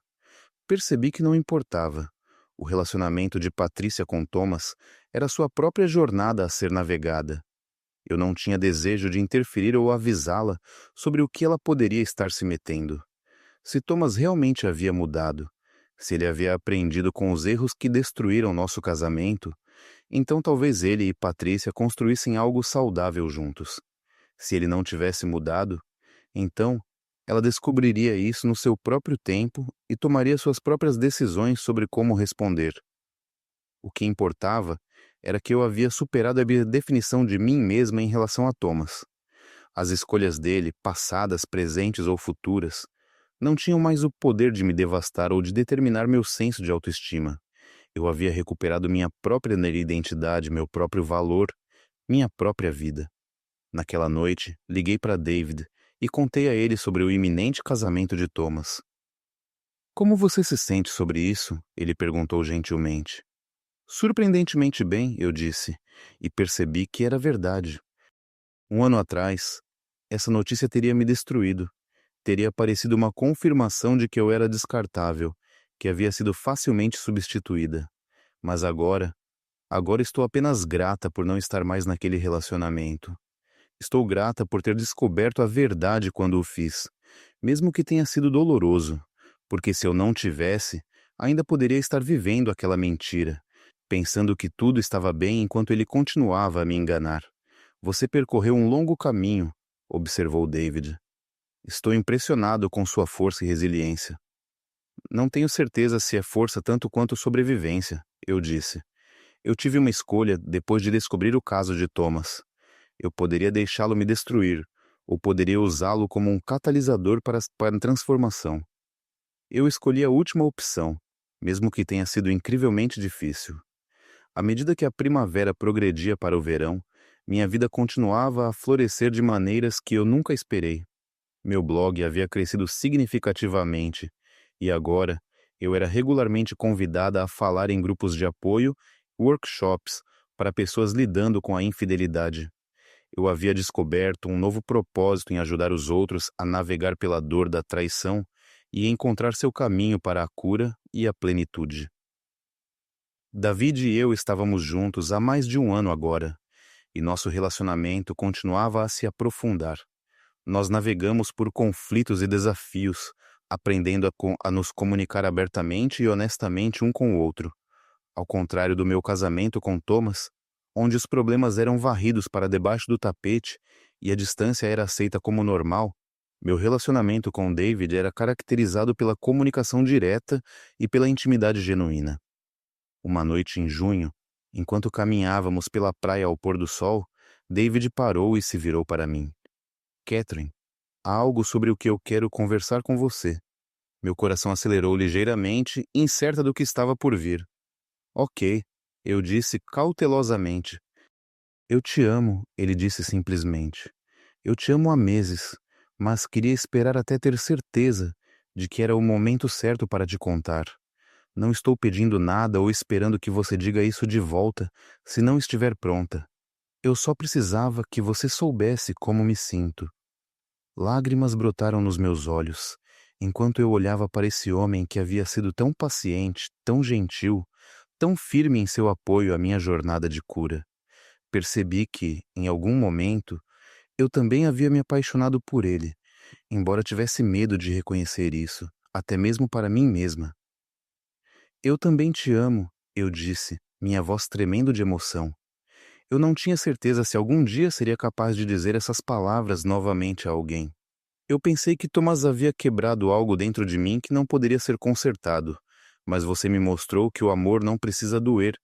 S1: Percebi que não importava. O relacionamento de Patrícia com Thomas era sua própria jornada a ser navegada. Eu não tinha desejo de interferir ou avisá-la sobre o que ela poderia estar se metendo. Se Thomas realmente havia mudado, se ele havia aprendido com os erros que destruíram nosso casamento, então talvez ele e Patrícia construíssem algo saudável juntos. Se ele não tivesse mudado, então ela descobriria isso no seu próprio tempo e tomaria suas próprias decisões sobre como responder. O que importava era que eu havia superado a minha definição de mim mesma em relação a Thomas. As escolhas dele, passadas, presentes ou futuras, não tinham mais o poder de me devastar ou de determinar meu senso de autoestima. Eu havia recuperado minha própria identidade, meu próprio valor, minha própria vida. Naquela noite, liguei para David e contei a ele sobre o iminente casamento de Thomas. "Como você se sente sobre isso?" ele perguntou gentilmente. "Surpreendentemente bem", eu disse, e percebi que era verdade. 1 ano atrás, essa notícia teria me destruído. Teria parecido uma confirmação de que eu era descartável, que havia sido facilmente substituída. Mas agora estou apenas grata por não estar mais naquele relacionamento. Estou grata por ter descoberto a verdade quando o fiz, mesmo que tenha sido doloroso, porque se eu não tivesse, ainda poderia estar vivendo aquela mentira, pensando que tudo estava bem enquanto ele continuava a me enganar. "Você percorreu um longo caminho", observou David. "Estou impressionado com sua força e resiliência." "Não tenho certeza se é força tanto quanto sobrevivência", eu disse. "Eu tive uma escolha depois de descobrir o caso de Thomas. Eu poderia deixá-lo me destruir, ou poderia usá-lo como um catalisador para a transformação. Eu escolhi a última opção, mesmo que tenha sido incrivelmente difícil. À medida que a primavera progredia para o verão, minha vida continuava a florescer de maneiras que eu nunca esperei. Meu blog havia crescido significativamente, e agora eu era regularmente convidada a falar em grupos de apoio, workshops, para pessoas lidando com a infidelidade. Eu havia descoberto um novo propósito em ajudar os outros a navegar pela dor da traição e encontrar seu caminho para a cura e a plenitude. David e eu estávamos juntos há mais de 1 ano agora, e nosso relacionamento continuava a se aprofundar. Nós navegamos por conflitos e desafios, aprendendo a nos comunicar abertamente e honestamente um com o outro. Ao contrário do meu casamento com Thomas, onde os problemas eram varridos para debaixo do tapete e a distância era aceita como normal, meu relacionamento com David era caracterizado pela comunicação direta e pela intimidade genuína. Uma noite em junho, enquanto caminhávamos pela praia ao pôr do sol, David parou e se virou para mim. "Catherine, há algo sobre o que eu quero conversar com você." Meu coração acelerou ligeiramente, incerta do que estava por vir. "Ok", eu disse cautelosamente. "Eu te amo", ele disse simplesmente. "Eu te amo há meses, mas queria esperar até ter certeza de que era o momento certo para te contar. Não estou pedindo nada ou esperando que você diga isso de volta se não estiver pronta. Eu só precisava que você soubesse como me sinto. Lágrimas brotaram nos meus olhos, enquanto eu olhava para esse homem que havia sido tão paciente, tão gentil, tão firme em seu apoio à minha jornada de cura. Percebi que, em algum momento, eu também havia me apaixonado por ele, embora tivesse medo de reconhecer isso, até mesmo para mim mesma. Eu também te amo, eu disse, minha voz tremendo de emoção. Eu não tinha certeza se algum dia seria capaz de dizer essas palavras novamente a alguém. Eu pensei que Thomas havia quebrado algo dentro de mim que não poderia ser consertado, mas você me mostrou que o amor não precisa doer,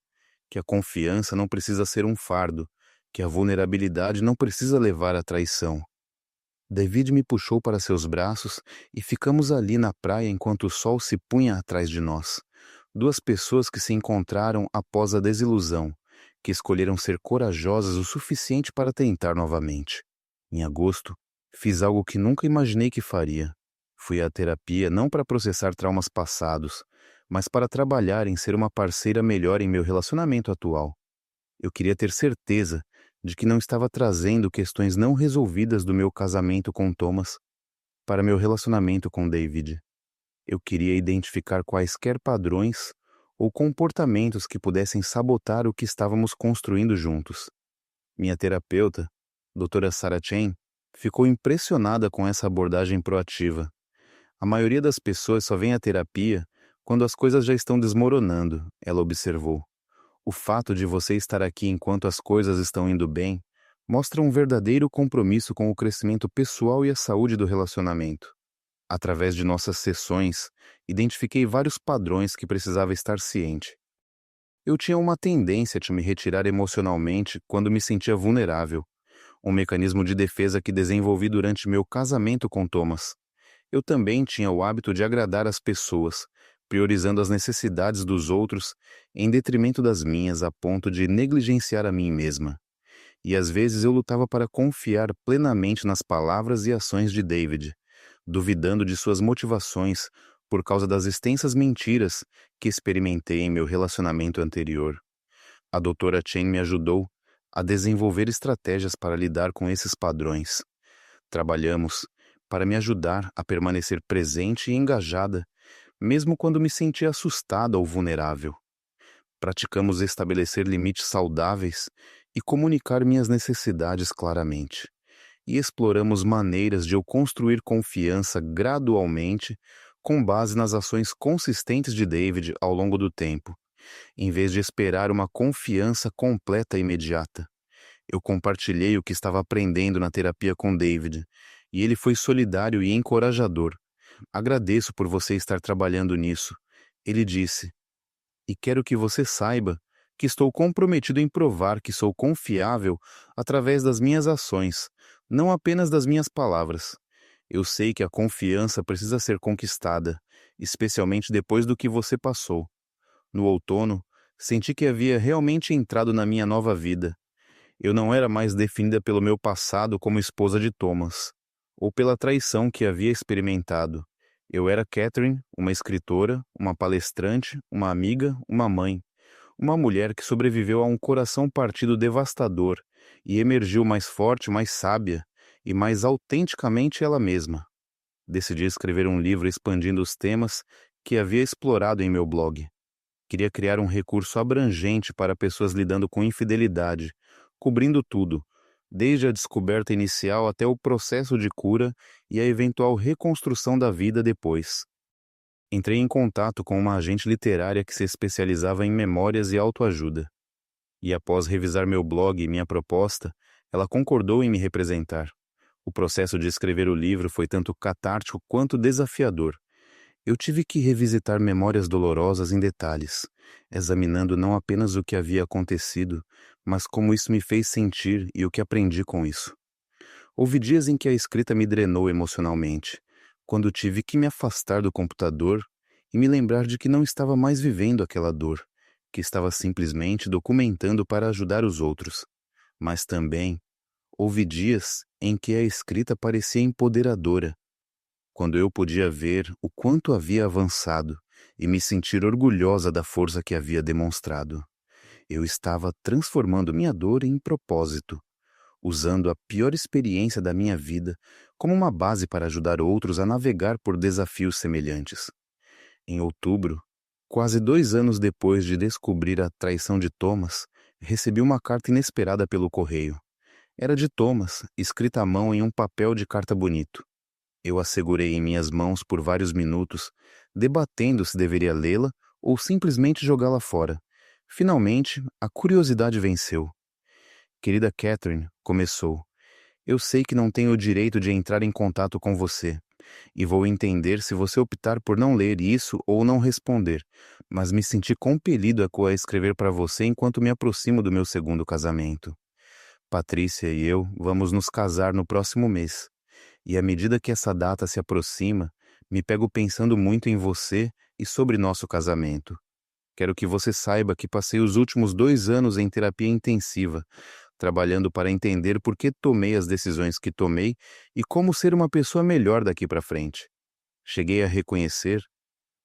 S1: que a confiança não precisa ser um fardo, que a vulnerabilidade não precisa levar à traição. David me puxou para seus braços e ficamos ali na praia enquanto o sol se punha atrás de nós. Duas pessoas que se encontraram após a desilusão, que escolheram ser corajosas o suficiente para tentar novamente. Em agosto, fiz algo que nunca imaginei que faria. Fui à terapia não para processar traumas passados, mas para trabalhar em ser uma parceira melhor em meu relacionamento atual. Eu queria ter certeza de que não estava trazendo questões não resolvidas do meu casamento com Thomas para meu relacionamento com David. Eu queria identificar quaisquer padrões ou comportamentos que pudessem sabotar o que estávamos construindo juntos. Minha terapeuta, doutora Sarah Chen, ficou impressionada com essa abordagem proativa. A maioria das pessoas só vem à terapia quando as coisas já estão desmoronando, ela observou. O fato de você estar aqui enquanto as coisas estão indo bem mostra um verdadeiro compromisso com o crescimento pessoal e a saúde do relacionamento. Através de nossas sessões, identifiquei vários padrões que precisava estar ciente. Eu tinha uma tendência a me retirar emocionalmente quando me sentia vulnerável, um mecanismo de defesa que desenvolvi durante meu casamento com Thomas. Eu também tinha o hábito de agradar as pessoas, priorizando as necessidades dos outros em detrimento das minhas, a ponto de negligenciar a mim mesma. E às vezes eu lutava para confiar plenamente nas palavras e ações de David, duvidando de suas motivações por causa das extensas mentiras que experimentei em meu relacionamento anterior. A doutora Chen me ajudou a desenvolver estratégias para lidar com esses padrões. Trabalhamos para me ajudar a permanecer presente e engajada, mesmo quando me sentia assustada ou vulnerável. Praticamos estabelecer limites saudáveis e comunicar minhas necessidades claramente. E exploramos maneiras de eu construir confiança gradualmente com base nas ações consistentes de David ao longo do tempo, em vez de esperar uma confiança completa e imediata. Eu compartilhei o que estava aprendendo na terapia com David, e ele foi solidário e encorajador. Agradeço por você estar trabalhando nisso, ele disse, e quero que você saiba que estou comprometido em provar que sou confiável através das minhas ações, não apenas das minhas palavras. Eu sei que a confiança precisa ser conquistada, especialmente depois do que você passou. No outono, senti que havia realmente entrado na minha nova vida. Eu não era mais definida pelo meu passado como esposa de Thomas, ou pela traição que havia experimentado. Eu era Catherine, uma escritora, uma palestrante, uma amiga, uma mãe. Uma mulher que sobreviveu a um coração partido devastador e emergiu mais forte, mais sábia e mais autenticamente ela mesma. Decidi escrever um livro expandindo os temas que havia explorado em meu blog. Queria criar um recurso abrangente para pessoas lidando com infidelidade, cobrindo tudo, desde a descoberta inicial até o processo de cura e a eventual reconstrução da vida depois. Entrei em contato com uma agente literária que se especializava em memórias e autoajuda. E após revisar meu blog e minha proposta, ela concordou em me representar. O processo de escrever o livro foi tanto catártico quanto desafiador. Eu tive que revisitar memórias dolorosas em detalhes, examinando não apenas o que havia acontecido, mas como isso me fez sentir e o que aprendi com isso. Houve dias em que a escrita me drenou emocionalmente, quando tive que me afastar do computador e me lembrar de que não estava mais vivendo aquela dor, que estava simplesmente documentando para ajudar os outros. Mas também houve dias em que a escrita parecia empoderadora, quando eu podia ver o quanto havia avançado e me sentir orgulhosa da força que havia demonstrado. Eu estava transformando minha dor em propósito, usando a pior experiência da minha vida como uma base para ajudar outros a navegar por desafios semelhantes. Em outubro, quase 2 anos depois de descobrir a traição de Thomas, recebi uma carta inesperada pelo correio. Era de Thomas, escrita à mão em um papel de carta bonito. Eu a segurei em minhas mãos por vários minutos, debatendo se deveria lê-la ou simplesmente jogá-la fora. Finalmente, a curiosidade venceu. Querida Catherine, começou, eu sei que não tenho o direito de entrar em contato com você, e vou entender se você optar por não ler isso ou não responder, mas me senti compelido a escrever para você enquanto me aproximo do meu segundo casamento. Patrícia e eu vamos nos casar no próximo mês, e à medida que essa data se aproxima, me pego pensando muito em você e sobre nosso casamento. Quero que você saiba que passei os últimos 2 anos em terapia intensiva, trabalhando para entender por que tomei as decisões que tomei e como ser uma pessoa melhor daqui para frente. Cheguei a reconhecer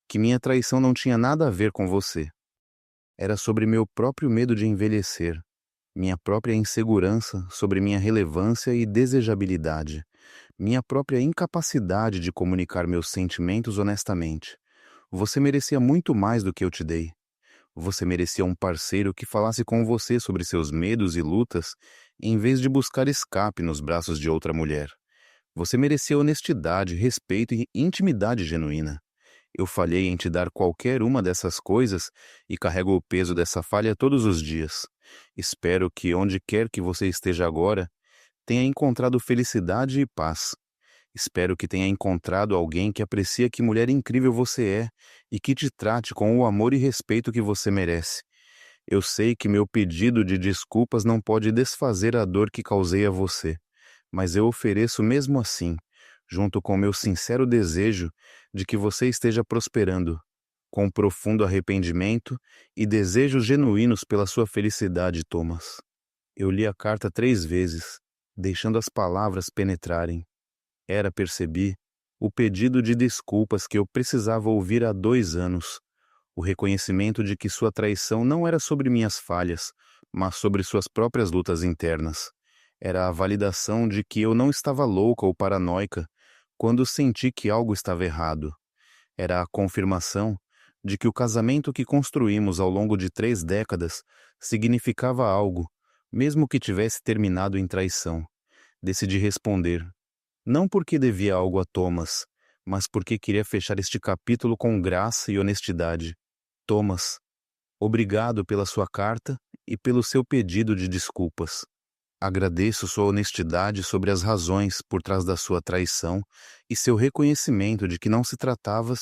S1: que minha traição não tinha nada a ver com você. Era sobre meu próprio medo de envelhecer, minha própria insegurança sobre minha relevância e desejabilidade, minha própria incapacidade de comunicar meus sentimentos honestamente. Você merecia muito mais do que eu te dei. Você merecia um parceiro que falasse com você sobre seus medos e lutas, em vez de buscar escape nos braços de outra mulher. Você merecia honestidade, respeito e intimidade genuína. Eu falhei em te dar qualquer uma dessas coisas e carrego o peso dessa falha todos os dias. Espero que, onde quer que você esteja agora, tenha encontrado felicidade e paz. Espero que tenha encontrado alguém que aprecia que mulher incrível você é e que te trate com o amor e respeito que você merece. Eu sei que meu pedido de desculpas não pode desfazer a dor que causei a você, mas eu ofereço mesmo assim, junto com meu sincero desejo de que você esteja prosperando, com profundo arrependimento e desejos genuínos pela sua felicidade, Thomas. Eu li a carta 3 vezes, deixando as palavras penetrarem. Percebi, o pedido de desculpas que eu precisava ouvir há 2 anos, o reconhecimento de que sua traição não era sobre minhas falhas, mas sobre suas próprias lutas internas. Era a validação de que eu não estava louca ou paranoica quando senti que algo estava errado. Era a confirmação de que o casamento que construímos ao longo de 3 décadas significava algo, mesmo que tivesse terminado em traição. Decidi responder. Não porque devia algo a Thomas, mas porque queria fechar este capítulo com graça e honestidade. Thomas, obrigado pela sua carta e pelo seu pedido de desculpas. Agradeço sua honestidade sobre as razões por trás da sua traição e seu reconhecimento de que não se tratava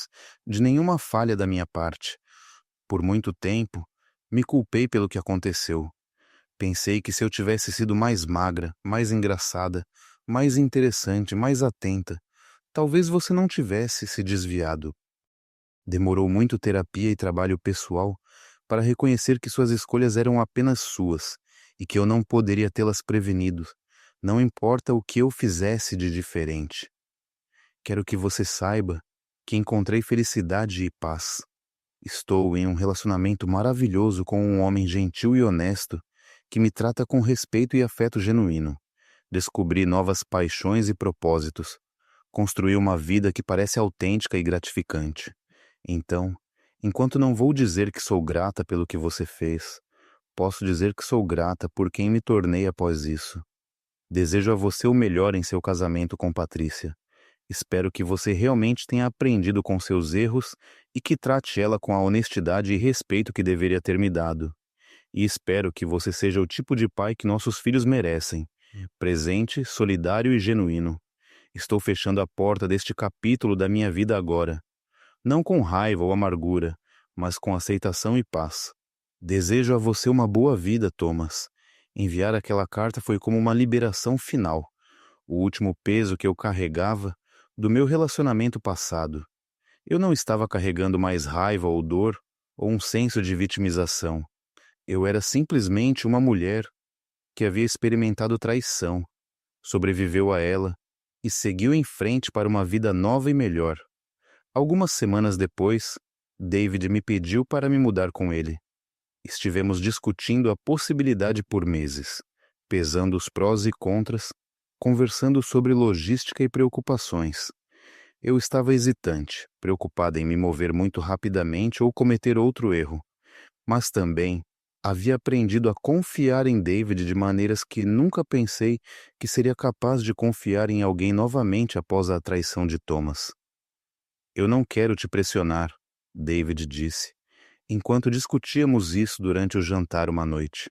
S1: de nenhuma falha da minha parte. Por muito tempo, me culpei pelo que aconteceu. Pensei que se eu tivesse sido mais magra, mais engraçada, mais interessante, mais atenta, talvez você não tivesse se desviado. Demorou muito terapia e trabalho pessoal para reconhecer que suas escolhas eram apenas suas e que eu não poderia tê-las prevenido, não importa o que eu fizesse de diferente. Quero que você saiba que encontrei felicidade e paz. Estou em um relacionamento maravilhoso com um homem gentil e honesto que me trata com respeito e afeto genuíno. Descobri novas paixões e propósitos. Construí uma vida que parece autêntica e gratificante. Então, enquanto não vou dizer que sou grata pelo que você fez, posso dizer que sou grata por quem me tornei após isso. Desejo a você o melhor em seu casamento com Patrícia. Espero que você realmente tenha aprendido com seus erros e que trate ela com a honestidade e respeito que deveria ter me dado. E espero que você seja o tipo de pai que nossos filhos merecem, presente, solidário e genuíno. Estou fechando a porta deste capítulo da minha vida agora, não com raiva ou amargura, mas com aceitação e paz. Desejo a você uma boa vida, Thomas. Enviar aquela carta foi como uma liberação final, o último peso que eu carregava do meu relacionamento passado. Eu não estava carregando mais raiva ou dor, ou um senso de vitimização. Eu era simplesmente uma mulher que havia experimentado traição, sobreviveu a ela e seguiu em frente para uma vida nova e melhor. Algumas semanas depois, David me pediu para me mudar com ele. Estivemos discutindo a possibilidade por meses, pesando os prós e contras, conversando sobre logística e preocupações. Eu estava hesitante, preocupada em me mover muito rapidamente ou cometer outro erro, mas também havia aprendido a confiar em David de maneiras que nunca pensei que seria capaz de confiar em alguém novamente após a traição de Thomas. Eu não quero te pressionar, David disse, enquanto discutíamos isso durante o jantar uma noite.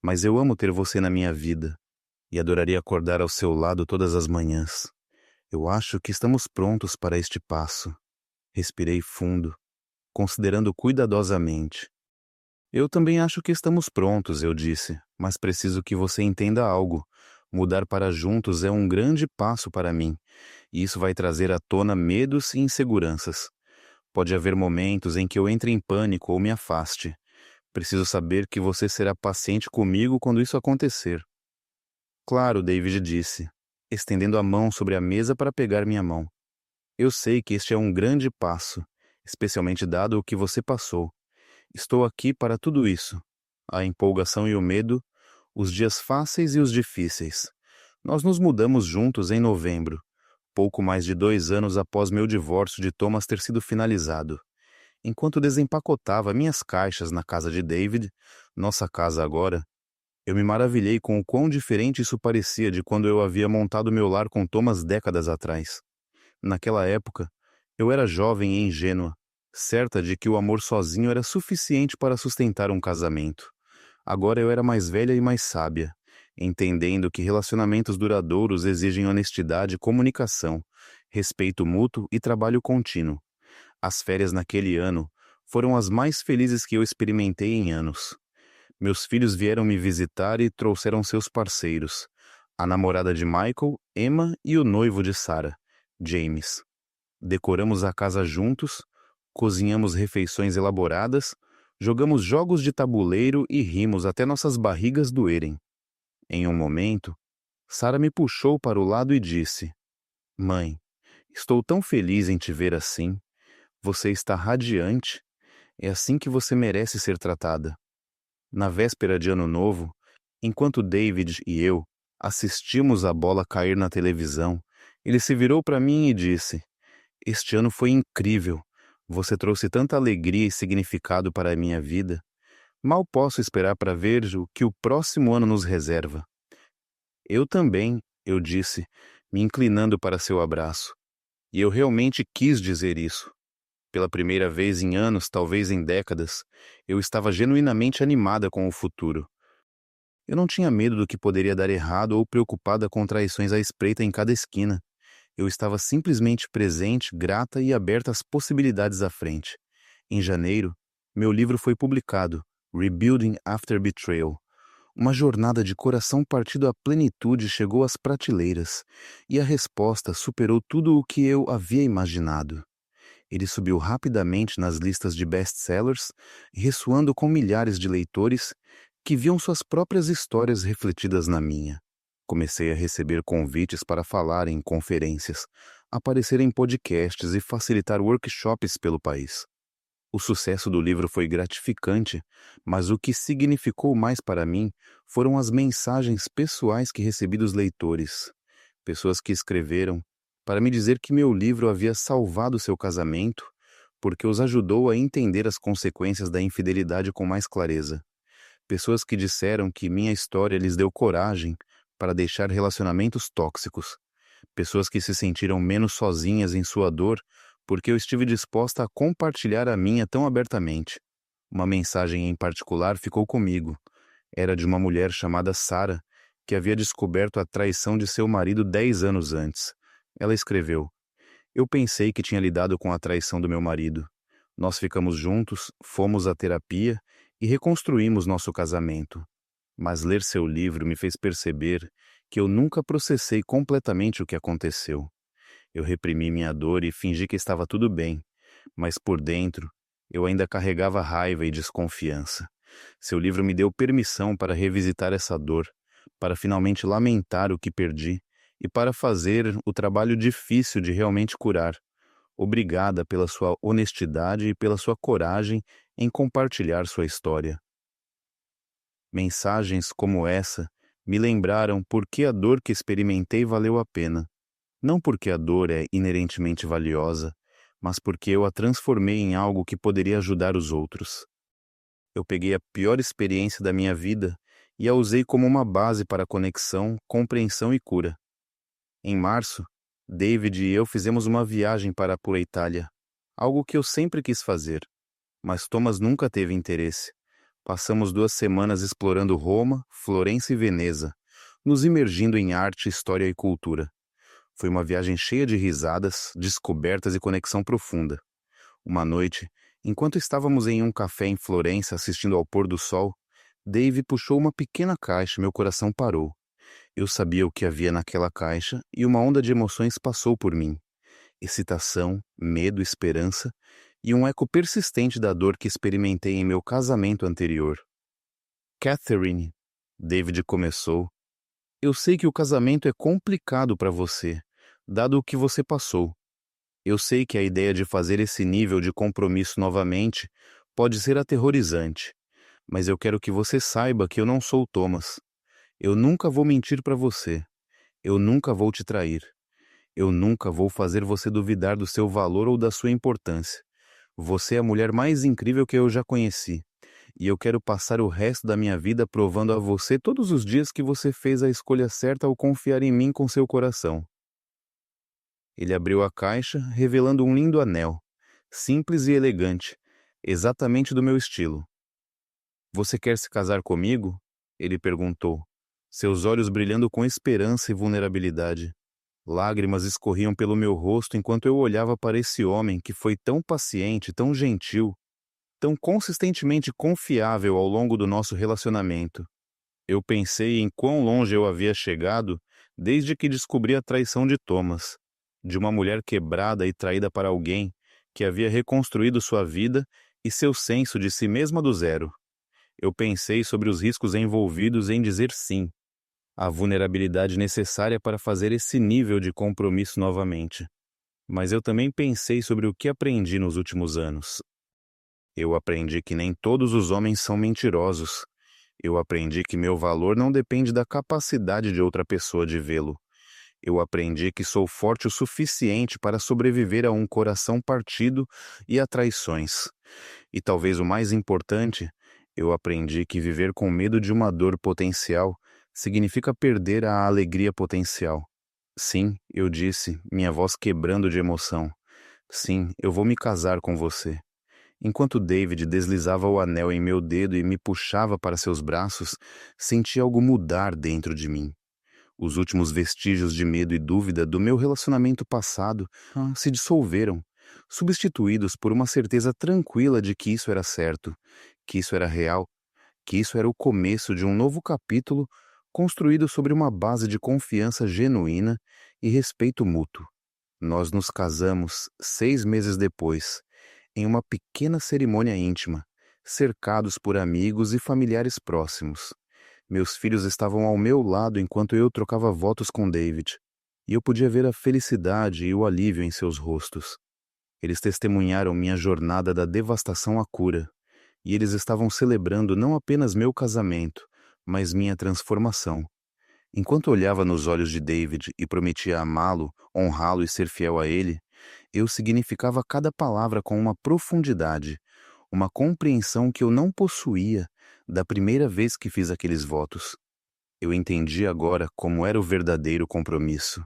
S1: Mas eu amo ter você na minha vida e adoraria acordar ao seu lado todas as manhãs. Eu acho que estamos prontos para este passo. Respirei fundo, considerando cuidadosamente. Eu também acho que estamos prontos, eu disse, mas preciso que você entenda algo. Mudar para juntos é um grande passo para mim, e isso vai trazer à tona medos e inseguranças. Pode haver momentos em que eu entre em pânico ou me afaste. Preciso saber que você será paciente comigo quando isso acontecer. Claro, David disse, estendendo a mão sobre a mesa para pegar minha mão. Eu sei que este é um grande passo, especialmente dado o que você passou. Estou aqui para tudo isso. A empolgação e o medo, os dias fáceis e os difíceis. Nós nos mudamos juntos em novembro, pouco mais de 2 anos após meu divórcio de Thomas ter sido finalizado. Enquanto desempacotava minhas caixas na casa de David, nossa casa agora, eu me maravilhei com o quão diferente isso parecia de quando eu havia montado meu lar com Thomas décadas atrás. Naquela época, eu era jovem e ingênua, certa de que o amor sozinho era suficiente para sustentar um casamento. Agora eu era mais velha e mais sábia, entendendo que relacionamentos duradouros exigem honestidade, comunicação, respeito mútuo e trabalho contínuo. As férias naquele ano foram as mais felizes que eu experimentei em anos. Meus filhos vieram me visitar e trouxeram seus parceiros, a namorada de Michael, Emma, e o noivo de Sarah, James. Decoramos a casa juntos, cozinhamos refeições elaboradas, jogamos jogos de tabuleiro e rimos até nossas barrigas doerem. Em um momento, Sarah me puxou para o lado e disse: Mãe, estou tão feliz em te ver assim. Você está radiante. É assim que você merece ser tratada. Na véspera de Ano Novo, enquanto David e eu assistimos a bola cair na televisão, ele se virou para mim e disse: Este ano foi incrível. Você trouxe tanta alegria e significado para a minha vida. Mal posso esperar para ver o que o próximo ano nos reserva. Eu também, eu disse, me inclinando para seu abraço. E eu realmente quis dizer isso. Pela primeira vez em anos, talvez em décadas, eu estava genuinamente animada com o futuro. Eu não tinha medo do que poderia dar errado ou preocupada com traições à espreita em cada esquina. Eu estava simplesmente presente, grata e aberta às possibilidades à frente. Em janeiro, meu livro foi publicado, Rebuilding After Betrayal. Uma jornada de coração partido à plenitude chegou às prateleiras, e a resposta superou tudo o que eu havia imaginado. Ele subiu rapidamente nas listas de best-sellers, ressoando com milhares de leitores que viam suas próprias histórias refletidas na minha. Comecei a receber convites para falar em conferências, aparecer em podcasts e facilitar workshops pelo país. O sucesso do livro foi gratificante, mas o que significou mais para mim foram as mensagens pessoais que recebi dos leitores. Pessoas que escreveram para me dizer que meu livro havia salvado seu casamento, porque os ajudou a entender as consequências da infidelidade com mais clareza. Pessoas que disseram que minha história lhes deu coragem para deixar relacionamentos tóxicos. Pessoas que se sentiram menos sozinhas em sua dor, porque eu estive disposta a compartilhar a minha tão abertamente. Uma mensagem em particular ficou comigo. Era de uma mulher chamada Sarah, que havia descoberto a traição de seu marido 10 anos antes. Ela escreveu: Eu pensei que tinha lidado com a traição do meu marido. Nós ficamos juntos, fomos à terapia e reconstruímos nosso casamento. Mas ler seu livro me fez perceber que eu nunca processei completamente o que aconteceu. Eu reprimi minha dor e fingi que estava tudo bem, mas por dentro eu ainda carregava raiva e desconfiança. Seu livro me deu permissão para revisitar essa dor, para finalmente lamentar o que perdi e para fazer o trabalho difícil de realmente curar. Obrigada pela sua honestidade e pela sua coragem em compartilhar sua história. Mensagens como essa me lembraram por que a dor que experimentei valeu a pena. Não porque a dor é inerentemente valiosa, mas porque eu a transformei em algo que poderia ajudar os outros. Eu peguei a pior experiência da minha vida e a usei como uma base para conexão, compreensão e cura. Em março, David e eu fizemos uma viagem para a Itália, algo que eu sempre quis fazer, mas Thomas nunca teve interesse. Passamos 2 semanas explorando Roma, Florença e Veneza, nos imergindo em arte, história e cultura. Foi uma viagem cheia de risadas, descobertas e conexão profunda. Uma noite, enquanto estávamos em um café em Florença assistindo ao pôr do sol, Dave puxou uma pequena caixa e meu coração parou. Eu sabia o que havia naquela caixa e uma onda de emoções passou por mim. Excitação, medo, esperança e um eco persistente da dor que experimentei em meu casamento anterior. Catherine, David começou, eu sei que o casamento é complicado para você, dado o que você passou. Eu sei que a ideia de fazer esse nível de compromisso novamente pode ser aterrorizante, mas eu quero que você saiba que eu não sou Thomas. Eu nunca vou mentir para você. Eu nunca vou te trair. Eu nunca vou fazer você duvidar do seu valor ou da sua importância. Você é a mulher mais incrível que eu já conheci. E eu quero passar o resto da minha vida provando a você todos os dias que você fez a escolha certa ao confiar em mim com seu coração. Ele abriu a caixa, revelando um lindo anel, simples e elegante, exatamente do meu estilo. Você quer se casar comigo? Ele perguntou, seus olhos brilhando com esperança e vulnerabilidade. Lágrimas escorriam pelo meu rosto enquanto eu olhava para esse homem que foi tão paciente, tão gentil, tão consistentemente confiável ao longo do nosso relacionamento. Eu pensei em quão longe eu havia chegado desde que descobri a traição de Thomas, de uma mulher quebrada e traída para alguém que havia reconstruído sua vida e seu senso de si mesma do zero. Eu pensei sobre os riscos envolvidos em dizer sim, a vulnerabilidade necessária para fazer esse nível de compromisso novamente. Mas eu também pensei sobre o que aprendi nos últimos anos. Eu aprendi que nem todos os homens são mentirosos. Eu aprendi que meu valor não depende da capacidade de outra pessoa de vê-lo. Eu aprendi que sou forte o suficiente para sobreviver a um coração partido e a traições. E talvez o mais importante, eu aprendi que viver com medo de uma dor potencial significa perder a alegria potencial. Sim, eu disse, minha voz quebrando de emoção. Sim, eu vou me casar com você. Enquanto David deslizava o anel em meu dedo e me puxava para seus braços, senti algo mudar dentro de mim. Os últimos vestígios de medo e dúvida do meu relacionamento passado se dissolveram, substituídos por uma certeza tranquila de que isso era certo, que isso era real, que isso era o começo de um novo capítulo construído sobre uma base de confiança genuína e respeito mútuo. Nós nos casamos 6 meses depois, em uma pequena cerimônia íntima, cercados por amigos e familiares próximos. Meus filhos estavam ao meu lado enquanto eu trocava votos com David, e eu podia ver a felicidade e o alívio em seus rostos. Eles testemunharam minha jornada da devastação à cura, e eles estavam celebrando não apenas meu casamento, mas minha transformação. Enquanto olhava nos olhos de David e prometia amá-lo, honrá-lo e ser fiel a ele, eu significava cada palavra com uma profundidade, uma compreensão que eu não possuía da primeira vez que fiz aqueles votos. Eu entendi agora como era o verdadeiro compromisso.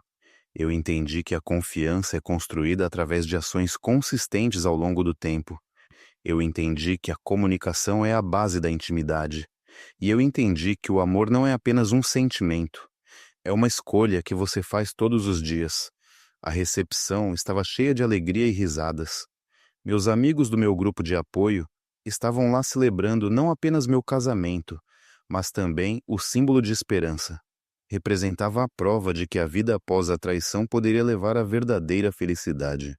S1: Eu entendi que a confiança é construída através de ações consistentes ao longo do tempo. Eu entendi que a comunicação é a base da intimidade. E eu entendi que o amor não é apenas um sentimento. É uma escolha que você faz todos os dias. A recepção estava cheia de alegria e risadas. Meus amigos do meu grupo de apoio estavam lá celebrando não apenas meu casamento, mas também o símbolo de esperança. Representava a prova de que a vida após a traição poderia levar à verdadeira felicidade.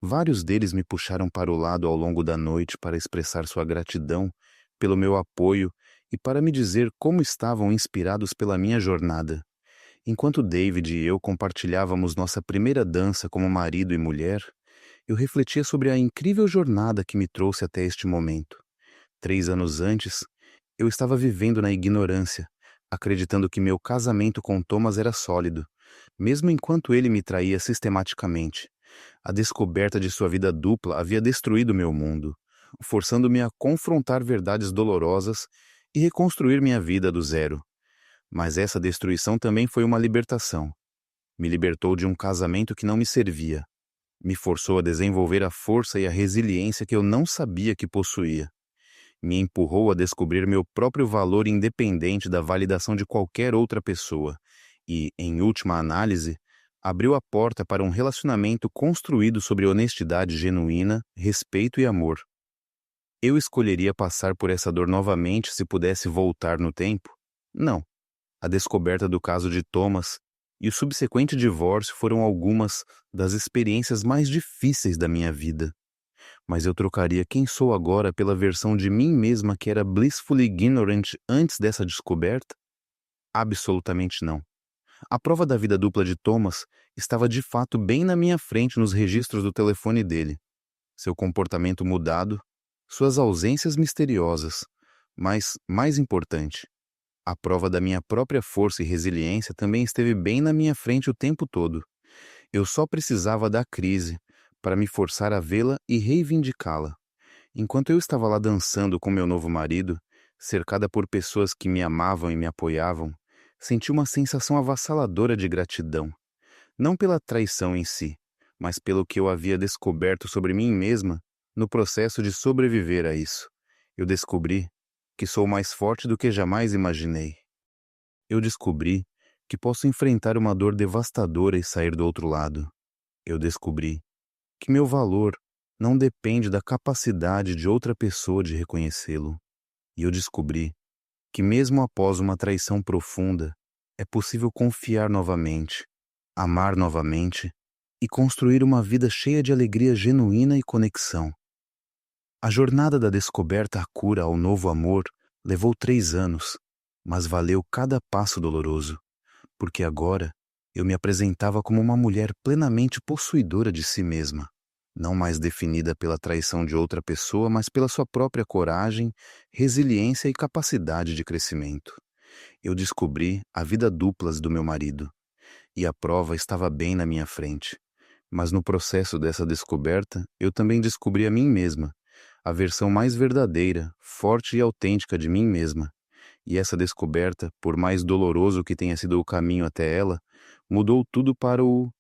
S1: Vários deles me puxaram para o lado ao longo da noite para expressar sua gratidão pelo meu apoio e para me dizer como estavam inspirados pela minha jornada. Enquanto David e eu compartilhávamos nossa primeira dança como marido e mulher, eu refletia sobre a incrível jornada que me trouxe até este momento. 3 anos antes, eu estava vivendo na ignorância, acreditando que meu casamento com Thomas era sólido, mesmo enquanto ele me traía sistematicamente. A descoberta de sua vida dupla havia destruído meu mundo, forçando-me a confrontar verdades dolorosas e reconstruir minha vida do zero. Mas essa destruição também foi uma libertação. Me libertou de um casamento que não me servia. Me forçou a desenvolver a força e a resiliência que eu não sabia que possuía. Me empurrou a descobrir meu próprio valor independente da validação de qualquer outra pessoa e, em última análise, abriu a porta para um relacionamento construído sobre honestidade genuína, respeito e amor. Eu escolheria passar por essa dor novamente se pudesse voltar no tempo? Não. A descoberta do caso de Thomas e o subsequente divórcio foram algumas das experiências mais difíceis da minha vida. Mas eu trocaria quem sou agora pela versão de mim mesma que era blissfully ignorant antes dessa descoberta? Absolutamente não. A prova da vida dupla de Thomas estava de fato bem na minha frente nos registros do telefone dele. Seu comportamento mudado, suas ausências misteriosas, mas, mais importante, a prova da minha própria força e resiliência também esteve bem na minha frente o tempo todo. Eu só precisava da crise para me forçar a vê-la e reivindicá-la. Enquanto eu estava lá dançando com meu novo marido, cercada por pessoas que me amavam e me apoiavam, senti uma sensação avassaladora de gratidão. Não pela traição em si, mas pelo que eu havia descoberto sobre mim mesma no processo de sobreviver a isso. Eu descobri que sou mais forte do que jamais imaginei. Eu descobri que posso enfrentar uma dor devastadora e sair do outro lado. Eu descobri que meu valor não depende da capacidade de outra pessoa de reconhecê-lo. E eu descobri que mesmo após uma traição profunda, é possível confiar novamente, amar novamente e construir uma vida cheia de alegria genuína e conexão. A jornada da descoberta à cura ao novo amor levou 3 anos, mas valeu cada passo doloroso, porque agora eu me apresentava como uma mulher plenamente possuidora de si mesma, não mais definida pela traição de outra pessoa, mas pela sua própria coragem, resiliência e capacidade de crescimento. Eu descobri a vida duplas do meu marido, e a prova estava bem na minha frente. Mas no processo dessa descoberta, eu também descobri a mim mesma, a versão mais verdadeira, forte e autêntica de mim mesma. E essa descoberta, por mais doloroso que tenha sido o caminho até ela, mudou tudo para o